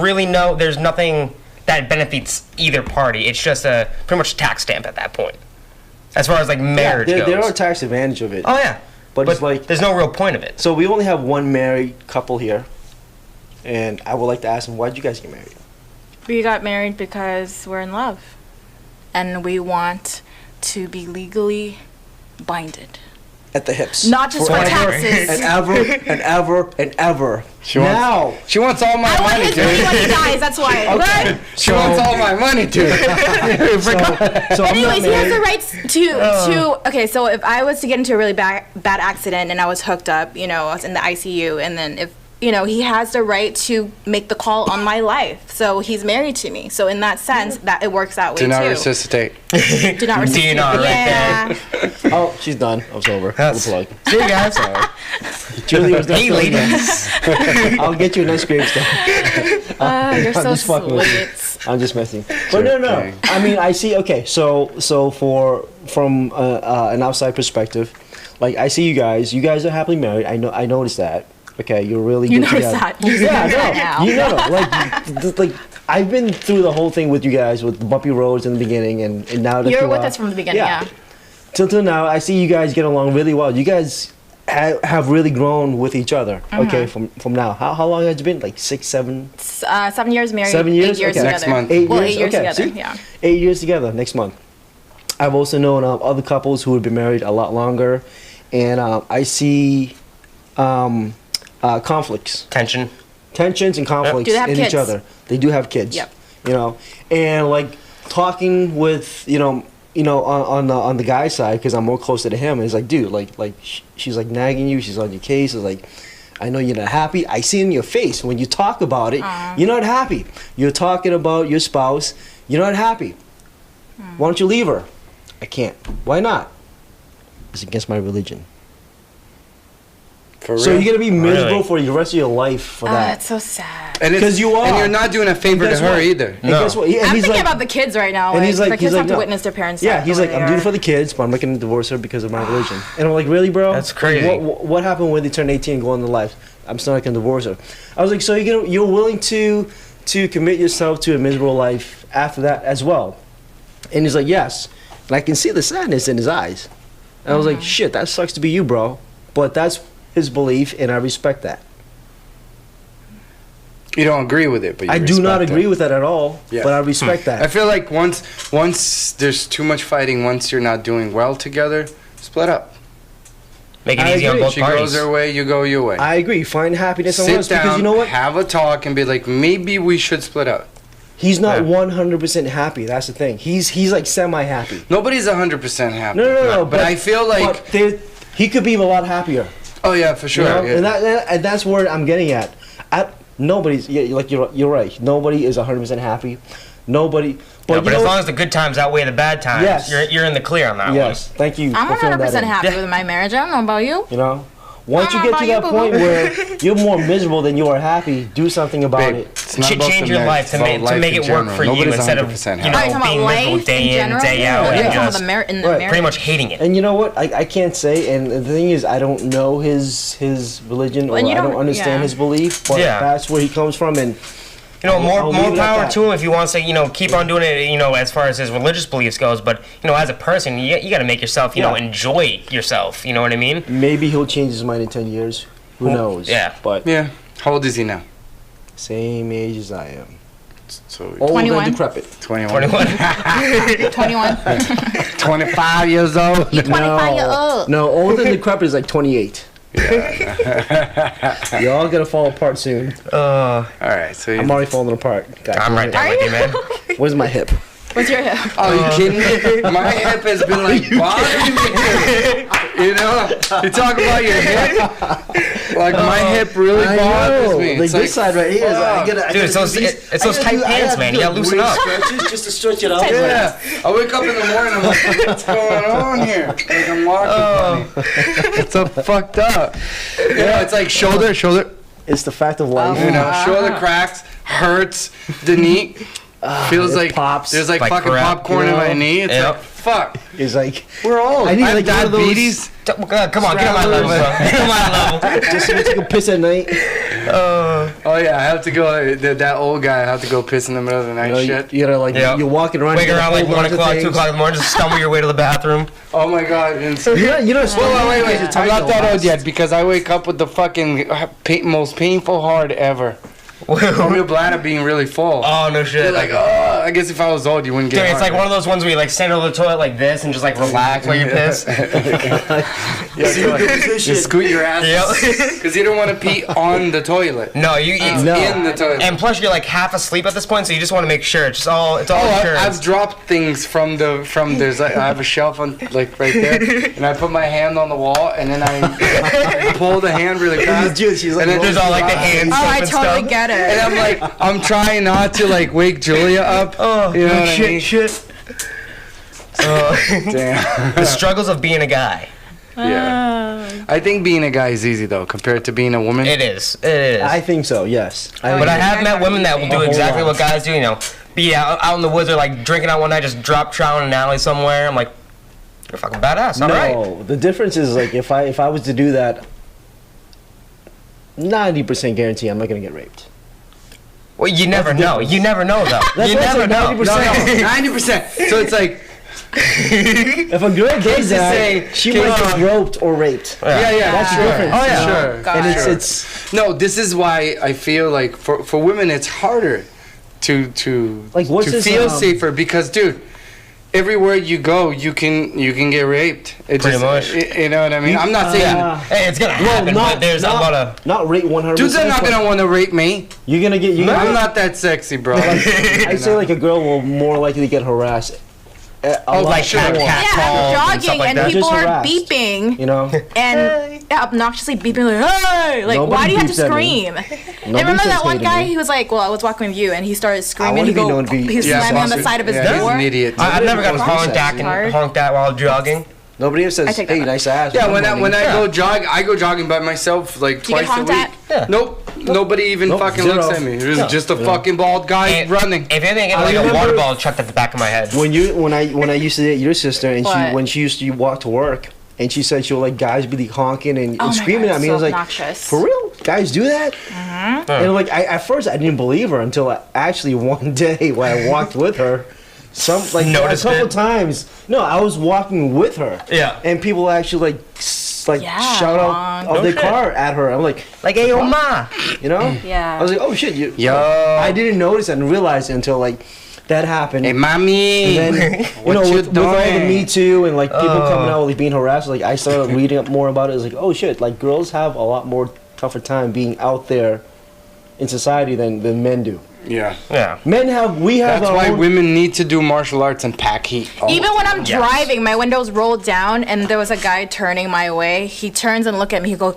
nothing that benefits either party. It's just a pretty much tax stamp at that point. As far as like marriage goes. There are tax advantage of it. Oh yeah, but it's like there's no real point of it. So we only have one married couple here, and I would like to ask them, why did you guys get married? We got married because we're in love, and we want to be legally binded. At the hips. Not just for taxes. And ever. She wants all my money. I want his money when he dies. That's why. Okay. She wants all my money, dude. So anyways, he has the rights to. Okay, so if I was to get into a really bad accident and I was hooked up, you know, I was in the ICU, and then if. You know, he has the right to make the call on my life. So he's married to me. So in that sense, that it works that way too. Do not resuscitate. Do not resuscitate. Right there. Oh, she's done. I was over. Pull the plug. See you guys. Julie was done. Hey, ladies. I'll get you a nice gravestone. You're so sweet. I'm just messing. But no. I mean, I see. Okay, so from an outside perspective, like I see you guys. You guys are happily married. I noticed that. Okay, you're really good together. That. You know, like I've been through the whole thing with you guys with the bumpy roads in the beginning, and now that you're with us from the beginning, yeah. Till now, I see you guys get along really well. You guys have really grown with each other. Okay, from now, how long has it been? Like 6, 7? 7 years married. 7 years. 8 years together. Next month. 8 years. 8 years together. See? Yeah. 8 years together next month. I've also known other couples who have been married a lot longer, and I see. Conflicts, tensions, and conflicts in kids? each other. They do have kids. Yep. You know, and like talking with on the guy's side, because I'm more closer to him. And it's like, dude, like she's like nagging you. She's on your case. It's like, I know you're not happy. I see it in your face when you talk about it. You're not happy. You're talking about your spouse. You're not happy. Why don't you leave her? I can't. Why not? It's against my religion. So you're gonna be miserable for the rest of your life for that. That's so sad. Because you are, and you're not doing a favor to her either. And guess what? I'm thinking about the kids right now. And he's like, the kids have to witness their parents. Yeah, he's like, I'm doing it for the kids, but I'm not gonna divorce her because of my religion. And I'm like, really, bro? That's crazy. What happened when they turn 18 and go on their life? I'm still not gonna divorce her. I was like, so you're willing to commit yourself to a miserable life after that as well? And he's like, yes. And I can see the sadness in his eyes. And I was like, shit, that sucks to be you, bro. But that's his belief, and I respect that. You don't agree with it, but I do not agree with that at all. Yeah. But I respect that. I feel like once there's too much fighting, once you're not doing well together, split up. Make it easy on both parties. She goes her way, you go your way. I agree. Find happiness somewhere else. Sit down, because you know what? have a talk, and be like, maybe we should split up. He's not 100% happy. That's the thing. He's like semi-happy. Nobody's 100% happy. No. But I feel like he could be a lot happier. Oh yeah, for sure. You know? And that's where I'm getting at. Nobody's like you're right. Nobody is 100% happy. Nobody. But as long as the good times outweigh the bad times, you're in the clear on that one. Yes, thank you. I'm 100% happy with my marriage. I don't know about you. You know. Once you get to that point where you're more miserable than you are happy, do something about it. You should change your life to make it work for you instead of being miserable day in, day out, and just pretty much hating it. And you know what? I can't say, and the thing is, I don't know his religion, or I don't understand his belief, but that's where he comes from, and more power to him if he wants to, keep on doing it, as far as his religious beliefs goes. But, as a person, you got to make yourself, enjoy yourself. You know what I mean? Maybe he'll change his mind in 10 years. Who knows? Yeah. But yeah. How old is he now? Same age as I am. So old 21. and decrepit. 21. 21. 25 years old. 25 years old. No, old and decrepit is like 28. Yeah. Y'all gonna fall apart soon. All right. So I'm already falling apart. God, I'm right there with you, man. Where's my hip? What's your hip? Oh, you kidding me? My hip has been like bothering me. You talk about your hip. Like my hip really bothers me. Like this side right here. Dude, it's those tight pants, man. You gotta loosen up. Stretches just to stretch it out. Yeah. I wake up in the morning. I'm like, what's going on here? Like I'm walking funny. It's so fucked up. It's like shoulder. It's the fact of life. Shoulder cracks, hurts the knee. Feels like pops. There's like fucking crap, popcorn in my knee. It's like fuck. It's like We're old. I need like diabetes. Come on, get on my level, bro. Get on my level. Just to take a piss at night. Oh yeah, I have to go. That old guy, I have to go piss in the middle of the night. Shit. You gotta like you're walking around. Wake around like 1 o'clock, 2 o'clock in the morning, just stumble your way to the bathroom. Oh my god. Wait. I'm not that old yet because I wake up with the fucking most painful hard ever. From your bladder being really full. Oh no shit. You're like, oh, I guess if I was old, you wouldn't get Dude, it. it's like one of those ones where you like stand over the toilet like this and just like relax while you piss. You scoot your ass. Because you don't want to pee on the toilet. No, you in the toilet. And plus you're like half asleep at this point, so you just want to make sure it's all insurance. I've dropped things from there's like I have a shelf on like right there, and I put my hand on the wall, and then I pull the hand really fast. She's like, and then there's all like the hand Oh, soap I and totally stuff. get it. And I'm like, I'm trying not to like wake Julia up. Oh, you know what I mean? shit. Damn. The struggles of being a guy. Yeah. I think being a guy is easy though, compared to being a woman. It is. I think so. Yes. But I have met women that will do exactly what guys do. Be out in the woods or like drinking out one night, just drop trout in an alley somewhere. I'm like, you're fucking badass. All right. No, the difference is like if I was to do that, 90% guarantee I'm not gonna get raped. Well, you never know. You never know though. You never know. 90%. So it's like. If a girl does that, she might get roped or raped. Yeah, that's the difference. Oh yeah, sure. And it's no. This is why I feel like for women it's harder to like what's to feel safer because dude, everywhere you go you can get raped. Pretty much. You know what I mean? I'm not saying hey, it's gonna happen, but there's a lot of not rape 100%. dudes are not gonna want to rape me. You're gonna get. I'm not that sexy, bro. I say like a girl will more likely get harassed. like cat calls jogging and stuff like and that. people are harassed. beeping, Hey. and obnoxiously beeping like, hey! Like, Nobody why do you have to beeps at me. scream? And remember that one guy? He was like, well, I was walking with you, and he started screaming. He was slamming on the side of his door. He's an idiot. I've never got honked at while jogging. Nobody ever says, "Hey, nice ass." Yeah, when I go jogging by myself like twice a week. Yeah. Nope, nobody even fucking looks at me. There's just a fucking bald guy running. If anything, I get like a water ball chucked at the back of my head. When I used to date your sister, and when she used to walk to work, and she said she'll like guys be like honking and screaming at me. I was like, obnoxious. for real? Guys do that? Mm-hmm. And like at first I didn't believe her until actually one day when I walked with her. A couple times. No, I was walking with her. Yeah. And people actually shout out of their car at her. I'm like, hey, yo, ma. You know? Yeah. I was like, oh shit, Yo. I didn't notice and realize it until like that happened. Hey, mommy. And then with all the Me Too and like people coming out like being harassed, like I started reading up more about it. It's like, oh shit, like girls have a lot more tougher time being out there in society than men do. Yeah. Men have. That's why women need to do martial arts and pack heat. Even when I'm driving, my windows rolled down, and there was a guy turning my way. He turns and look at me. He goes,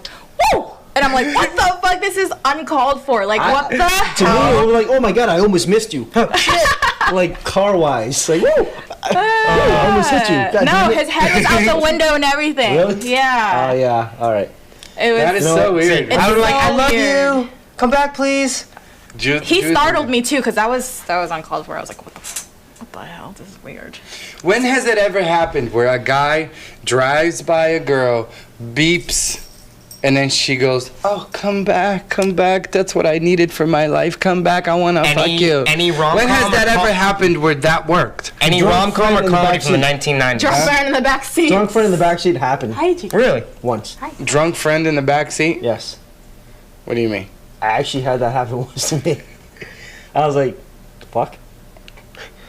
"Woo!" And I'm like, "What the fuck? This is uncalled for. Like, what the To hell?" me, we're like, oh my god, I almost missed you. Shit. Like car wise, like whoa, I almost hit you. God, No, his head was out the window and everything. Really? Yeah. Oh yeah. All right. It was. That is so weird. I was like, I love weird. you. Come back, please. He startled me too, because that was uncalled for. I was like, what the hell? This is weird. When has it ever happened where a guy drives by a girl, beeps And then she goes, "Oh, come back. That's what I needed for my life. Come back. I wanna fuck you." Any rom-com? When has that ever happened where that worked? Any rom-com or comedy from the 1990s? Drunk friend in the back seat. Drunk friend in the backseat happened. Hi, G. Really? Once. Drunk friend in the back seat? Yes. What do you mean? I actually had that happen once to me. I was like, the fuck?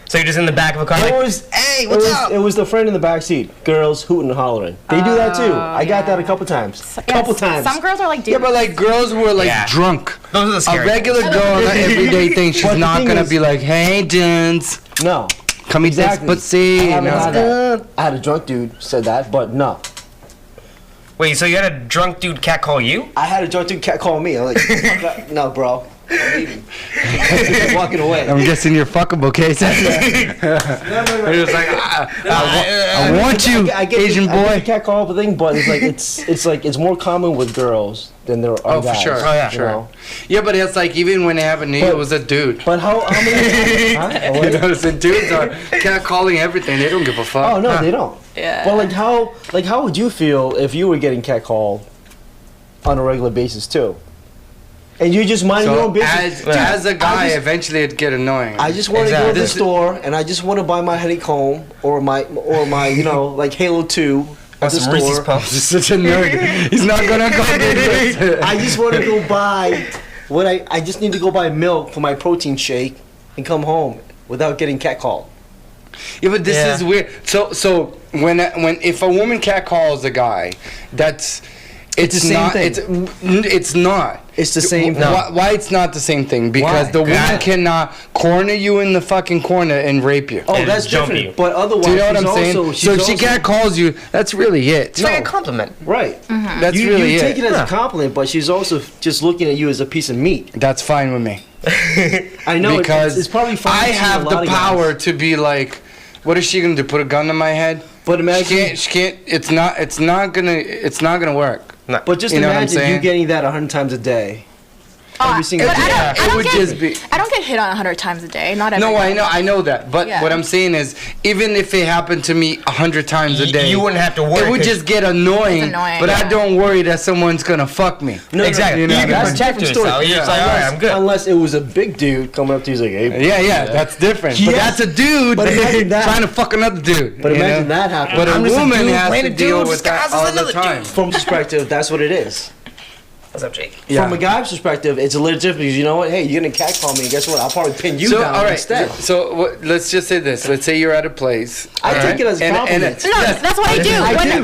So you're just in the back of a car It like, was, hey, what's up? It was the friend in the backseat. Girls hooting and hollering. They do that too. I got that a couple times. Couple times. Some girls are like, dude. Yeah, but like girls who are like drunk. Those are the A scary regular girl on an everyday thing, she's But the not thing gonna is- be like, "Hey, dudes, No. come eat Exactly. this pussy." I haven't No. had that. I had a drunk dude said that, but no. Wait, so you had a drunk dude cat call you? I had a drunk dude cat call me. I'm like, "Fuck that." No, bro. I'm leaving. I'm walking away. I'm guessing you're fuckable, case. No. You're just like, I want you, I get Asian I get the boy. cat call thing, but it's more common with girls than there are Oh, for guys. sure. Oh, yeah. you know? Yeah, but it's like even when it happened to you, But- it was a dude. But how many? Huh? You notice the dudes are catcalling everything. They don't give a fuck. Oh no, they don't. Yeah. But how would you feel if you were getting catcalled on a regular basis too? And you just minding your So own business. as a guy, just- eventually it'd get annoying. I just want to go Exactly. to the store and I just want to buy my honeycomb or my like Halo 2 at the Some Reese's store. Puffs. He's such a nerd. He's not gonna go do this. I just want to go buy I just need to go buy milk for my protein shake and come home without getting catcalled. Yeah, but this Yeah. is weird. So when if a woman catcalls a guy, it's the same not. thing. It's not. It's the same thing. Why it's not the same thing? Because Why? the woman Yeah. cannot corner you in the fucking corner and rape you. Oh, And that's jump different. you. But otherwise, Do you know what she's I'm saying? also, So if she catcalls you, that's really it. It's like a compliment. right. That's You really it. take it as Yeah. a compliment, but she's also just looking at you as a piece of meat. That's fine with me. I know Because it's probably fine. I to see a have lot the of guys. power to be like, what is she gonna do? Put a gun to my head? But imagine, She can't. It's not gonna work. but just You know what I'm imagine you saying? getting that 100 times a day. Every single but day. I It don't would get, just be. I don't get hit on 100 times a day. Not every No, day. I know that. But Yeah. what I'm saying is, even if it happened to me 100 times a day, You wouldn't have to worry. it would 'cause- just get annoying. It's annoying, But I yeah. don't worry that someone's gonna fuck me. No, Exactly. You know, You can that's protect different story. yourself. You're just like, all right, I'm good. Unless it was a big dude coming up to you, he's like, hey. Yeah, that's different. But Yes. that's a dude But imagine that. trying to fuck another dude. But you imagine know? that happening. But a I'm just a woman dude has playing to a deal dude with that disguised as all the another time. From perspective, that's what it is. What's up, Jake? Yeah. From a guy's perspective, it's a little different because you know what? Hey, you're gonna catcall me, and guess what? I'll probably pin you So down all right, instead. so let's just say this. Let's say you're at a place. I all take right? it as a And- compliment. No, that's what I do.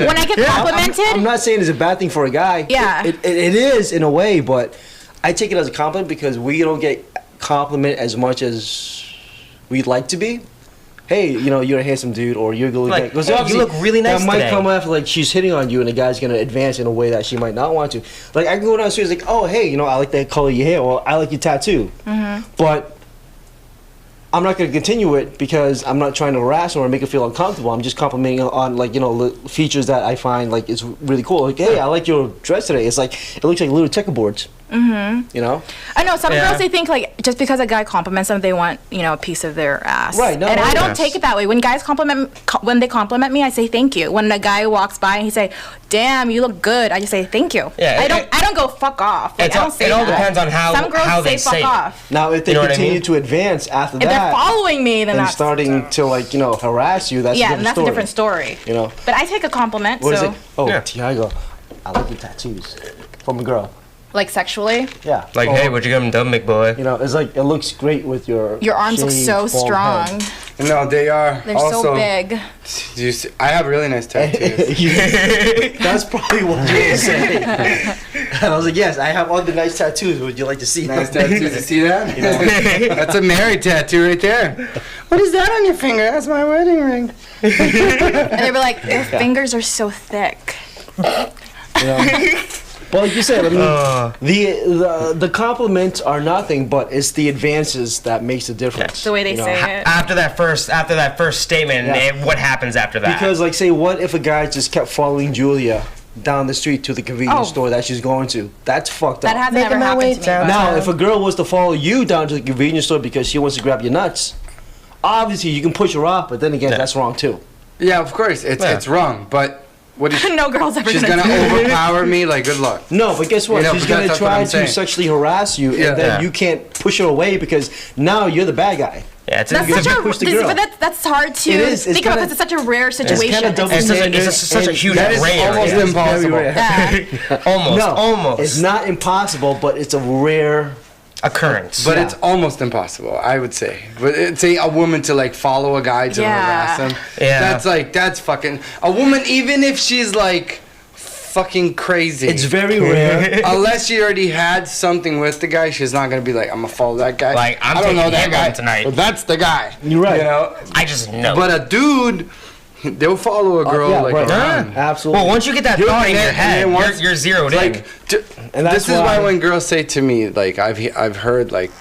When I get complimented, I'm not saying it's a bad thing for a guy. Yeah. It is in a way, but I take it as a compliment because we don't get compliment as much as we'd like to be. Hey, you know, you're a handsome dude, or you're good. Like, because hey, you obviously look really nice That might today. come off like she's hitting on you, and the guy's gonna advance in a way that she might not want to. Like I can go down the street, it's like, oh, hey, you know, I like that color of your hair, or I like your tattoo. But I'm not going to continue it because I'm not trying to harass her or make her feel uncomfortable. I'm just complimenting her on, like, you know, the features that I find, like, it's really cool. Like, hey, I like your dress today. It's like, it looks like little checkerboards. You know? I know some Yeah. girls, they think like just because a guy compliments them, they want, you know, a piece of their ass. Right, no, and I don't yes. take it that way. When guys when they compliment me, I say thank you. When a guy walks by and he say, "Damn, you look good," I just say thank you. Yeah, I don't go fuck off. Like, It's I all- don't say it all that. depends on how- some girls how they say fuck say it. off. Now, if they You know what I continue mean? to advance after If they're that following me, then and that's starting to, like, you know, harass you, that's a yeah, different and that's story. a different story. You know? But I take a compliment. What is so it? Oh, Yeah. Tiago, I like your tattoos. From a girl. like sexually, Yeah. Like, Or, hey, what you got done, big boy? You know, it's like, it looks great with your your arms look shaved, so bald strong. head. No, they are. They're also, so big. Do you see, I have really nice tattoos. That's probably what you were saying. And I was like, yes, I have all the nice tattoos. Would you like to see Nice them? tattoos. You see that? That's a married tattoo right there. What is that on your finger? That's my wedding ring. And they were like, "Your fingers are so thick." You know? But like you said, I mean, the compliments are nothing, but it's the advances that makes the difference. The way they you know? say it. After that first statement, Yeah. what happens after that? Because, like, say, what if a guy just kept following Julia down the street to the convenience Oh. store that she's going to? That's fucked That up. has never happened to me. but- Now, if a girl was to follow you down to the convenience store because she wants to grab your nuts, obviously you can push her off, but then again, Yeah. that's wrong too. Yeah, of course, it's Yeah. it's wrong, but What is she? No girl's ever She's gonna gonna do that. overpower me. Like, good luck. No, but guess what? You know, She's but gonna that's what try I'm to saying. sexually harass you, Yeah. and then Yeah. you can't push her away because now you're the bad guy. Yeah, it's That's You such can a push the this- girl. but that's hard to It is. It's think about kinda- because it's such a rare situation. kinda double it's such a, standard, it's such a and huge that is rare. almost It is impossible. very rare. Yeah. Almost It's not impossible, but it's a rare. occurrence. But Yeah. it's almost impossible, I would say. But say a woman to like follow a guy to harass him. Yeah. That's fucking a woman. Even if she's like fucking crazy, It's very rare. unless she already had something with the guy, she's not gonna be like, I'm gonna follow that guy. Like, I'm I don't know taking that him guy home tonight. But that's the guy. You're right. You know. I just know. But a dude, they'll follow a girl yeah, like right. around. Absolutely. well, once you get that You're thought in the your man, head, and then once- you're zeroed in. Like, And that's this is why why- when girls say to me, like I've heard like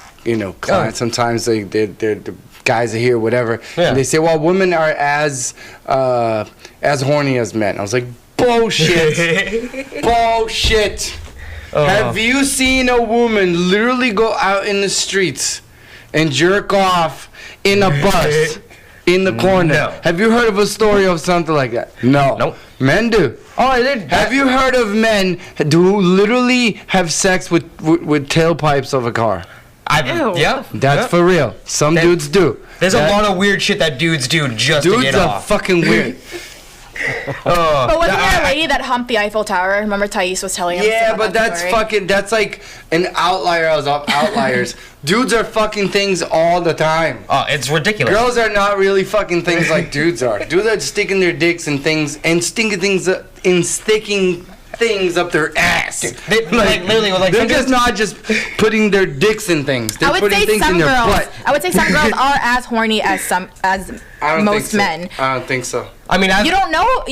clients sometimes they're the guys are here whatever, Yeah. and they say, well, women are as horny as men. I was like, bullshit, bullshit. Have you seen a woman literally go out in the streets and jerk off in a bus? In the corner. No. Have you heard of a story of something like that? No. Nope. Men do. Oh, I did. Have you heard of men who literally have sex with tailpipes of a car? Ew. Yeah. That's for real. Some dudes do. There's a lot of weird shit that dudes do just to Dudes get are off. fucking weird. But wasn't there a lady that humped the Eiffel Tower? Remember Thais was telling us Yeah, about but that that's story? fucking. That's like an outlier of outliers. Dudes are fucking things all the time. Oh, it's ridiculous. Girls are not really fucking things like dudes are. Dudes are sticking their dicks in things and sticking things up their ass. They, like literally, like They're just not just putting their dicks in things. They're I would putting say things in some their girls. butt. I would say some girls are as horny as I don't most think so. men. I don't think so. I mean, You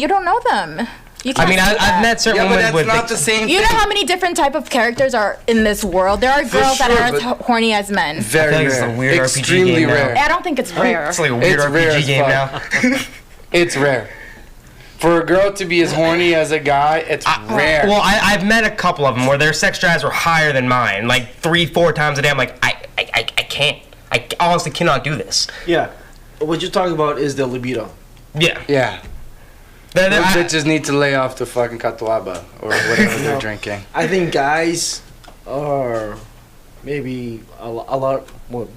don't know them. You can't I mean, say I've that. met certain Yeah, but women that's with. not the same You thing. know how many different type of characters are in this world? There are girls that sure, are as but- horny as men. Very I think it's rare. a weird RPG Extremely game now. rare. I don't think it's rare. It's like a weird It's rare RPG as game fuck. now. It's rare. For a girl to be as horny as a guy, it's rare. Well, I've met a couple of them where their sex drives were higher than mine, like 3-4 times a day. I'm like, I can't. I honestly cannot do this. Yeah. What you're talking about is the libido. Yeah. yeah. They're- Those I- bitches need to lay off the fucking catuaba or whatever they're drinking. I think guys are maybe a lot more.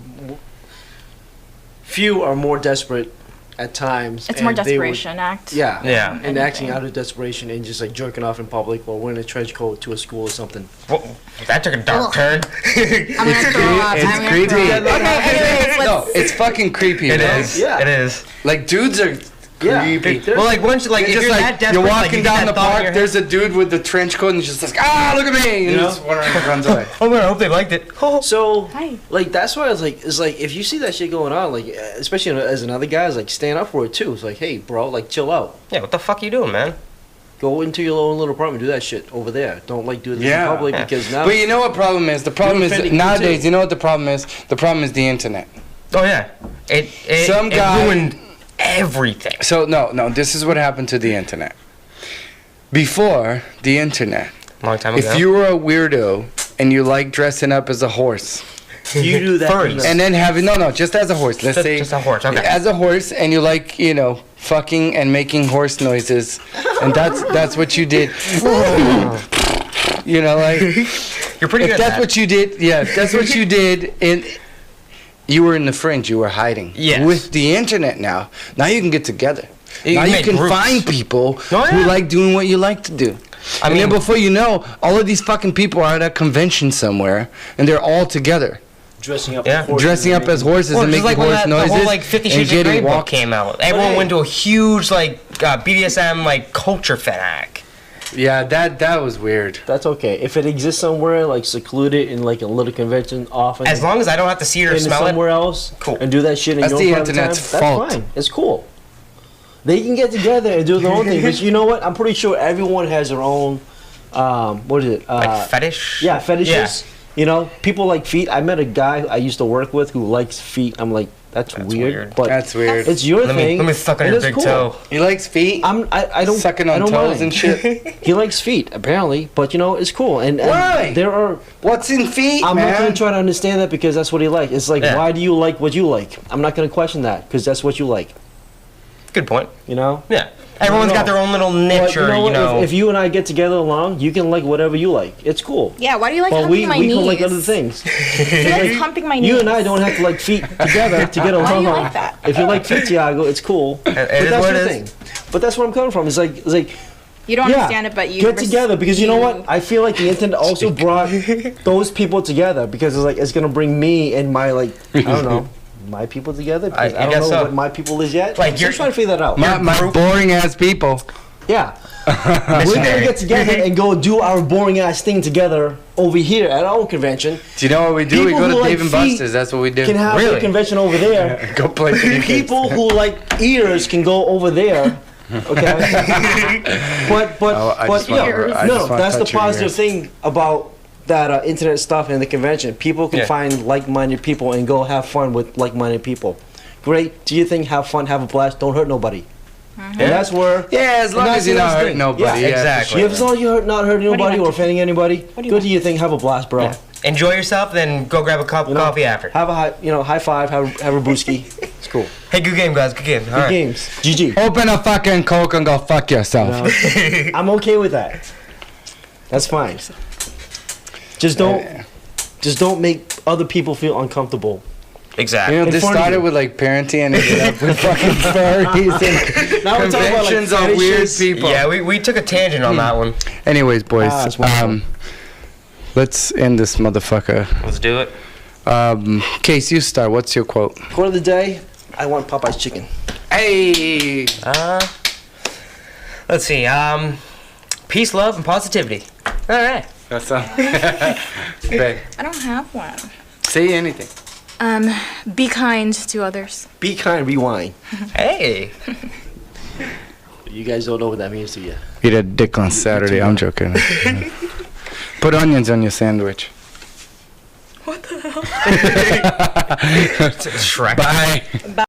Few are more desperate at times. It's more and they would- desperation act. Yeah. Yeah. And Anything. acting out of desperation and just like jerking off in public or wearing a trench coat to a school or something. Well, that took a dark turn. I'm gonna throw up. It's I'm gonna creepy. throw up. Okay, anyways, No, let's. it's fucking creepy. It man. is. Yeah. It is. Like dudes are Yeah. creepy. They're- Well, like once, like You're if just you're like that desperate, you're like, walking you get down the that thought in park. your head. There's a dude with the trench coat and he's just like, look at me, and You know? just runs away. Oh man, I hope they liked it. So, Hi. like, that's why I was like, it's like, if you see that shit going on, like, especially as another guy, it's like, stand up for it too. It's like, hey, bro, like, chill out. Yeah, what the fuck you doing, man? Go into your own little apartment, do that shit over there. Don't, like, do this Yeah. in public Yeah. because now. But you know what problem is? The problem You're is offending me nowadays. too. You know what the problem is? The problem is the internet. Oh yeah, it Some guy- ruined everything. So no. This is what happened to the internet. Before the internet, Long time ago. if you were a weirdo and you like dressing up as a horse, you do that. Furries. and then having just as a horse. Let's say just a horse, okay. as a horse, and you like fucking and making horse noises, and that's what you did. Like You're pretty good. if at that's that. what you did, yeah, if that's what you did, and you were in the fringe, you were hiding. Yes. With the internet now you can get together. You now can you make can groups. find people Oh, who yeah. like doing what you like to do. I And then mean- before you know, all of these fucking people are at a convention somewhere, and they're all together, Dressing up, Yeah. as horses dressing and up as making- horses Well, and just making like when horse that, noises the whole like 50 and Shades of Grey getting book walked. came out. Everyone hey. went to a huge like BDSM like culture fanatic. Yeah, that was weird. That's okay. If it exists somewhere, like secluded in like a little convention off As long as I don't have to see it or and smell it. somewhere else, Cool. and do that shit in That's your the private internet's time, fault. that's fine. It's cool. They can get together and do their own thing. But you know what? I'm pretty sure everyone has their own. What is it? Like fetish. Yeah, fetishes. You know, people like feet. I met a guy I used to work with who likes feet. I'm like, that's weird. But That's weird. it's your Let thing. me suck on and your it's big cool. toe. He likes feet. I don't Sucking I on don't toes mind. and shit. He likes feet apparently, but you know it's cool. And Why? there are. What's in feet, I'm man? not gonna try to understand that because that's what he likes. It's like, Yeah. why do you like what you like? I'm not gonna question that because that's what you like. Good point. You know? Yeah. Everyone's got their own little niche, But or you know. If you and I get together along, you can like whatever you like. It's cool. Yeah, why do you like But humping my knees? we can like other things. You like humping my knees. You and I don't have to like feet together to get along. Why do you like that? If you like feet, Tiago, it's cool. But that's the thing. But that's where I'm coming from. It's like you don't understand it, but you get together because you know what? I feel like the internet also brought those people together because it's gonna bring me and my I don't know. My people together because I don't know what my people is yet. Like you're trying to figure that out. My boring ass people. Yeah. We're gonna get together and go do our boring ass thing together over here at our own convention. Do you know what we do? People we go to like Dave and Buster's. That's what we do. Can have a convention over there. Go play video games. People who like ears can go over there. Okay. but that's the positive thing about that internet stuff and the convention. People can find like-minded people and go have fun with like-minded people. Great. Do you think have fun, have a blast, don't hurt nobody? And that's where as long as you're not hurting nobody. Yeah, exactly. As long as you're not hurting nobody or offending anybody, good do you think have a blast, bro. Enjoy yourself, then go grab a cup of coffee after. Have a high five, have a brewski. It's cool. Hey, good game, guys. Good game. All right. Games. GG. Open a fucking Coke and go fuck yourself. No, I'm okay with that. That's fine. Just don't make other people feel uncomfortable. Exactly. You know, this started with like parenting and ended up with fucking furries and now we're talking about, conventions of weird people. Yeah, we took a tangent on that one. Anyways, boys, let's end this motherfucker. Let's do it. Case, you start. What's your quote? Quote of the day: I want Popeye's chicken. Hey. Let's see. Peace, love, and positivity. All right. That's Babe. I don't have one. Say anything. Be kind to others. Be kind, rewind. Hey. You guys don't know what that means, do you? Eat a dick on Saturday. I'm joking. Put onions on your sandwich. What the hell? Shrek. Bye. Bye.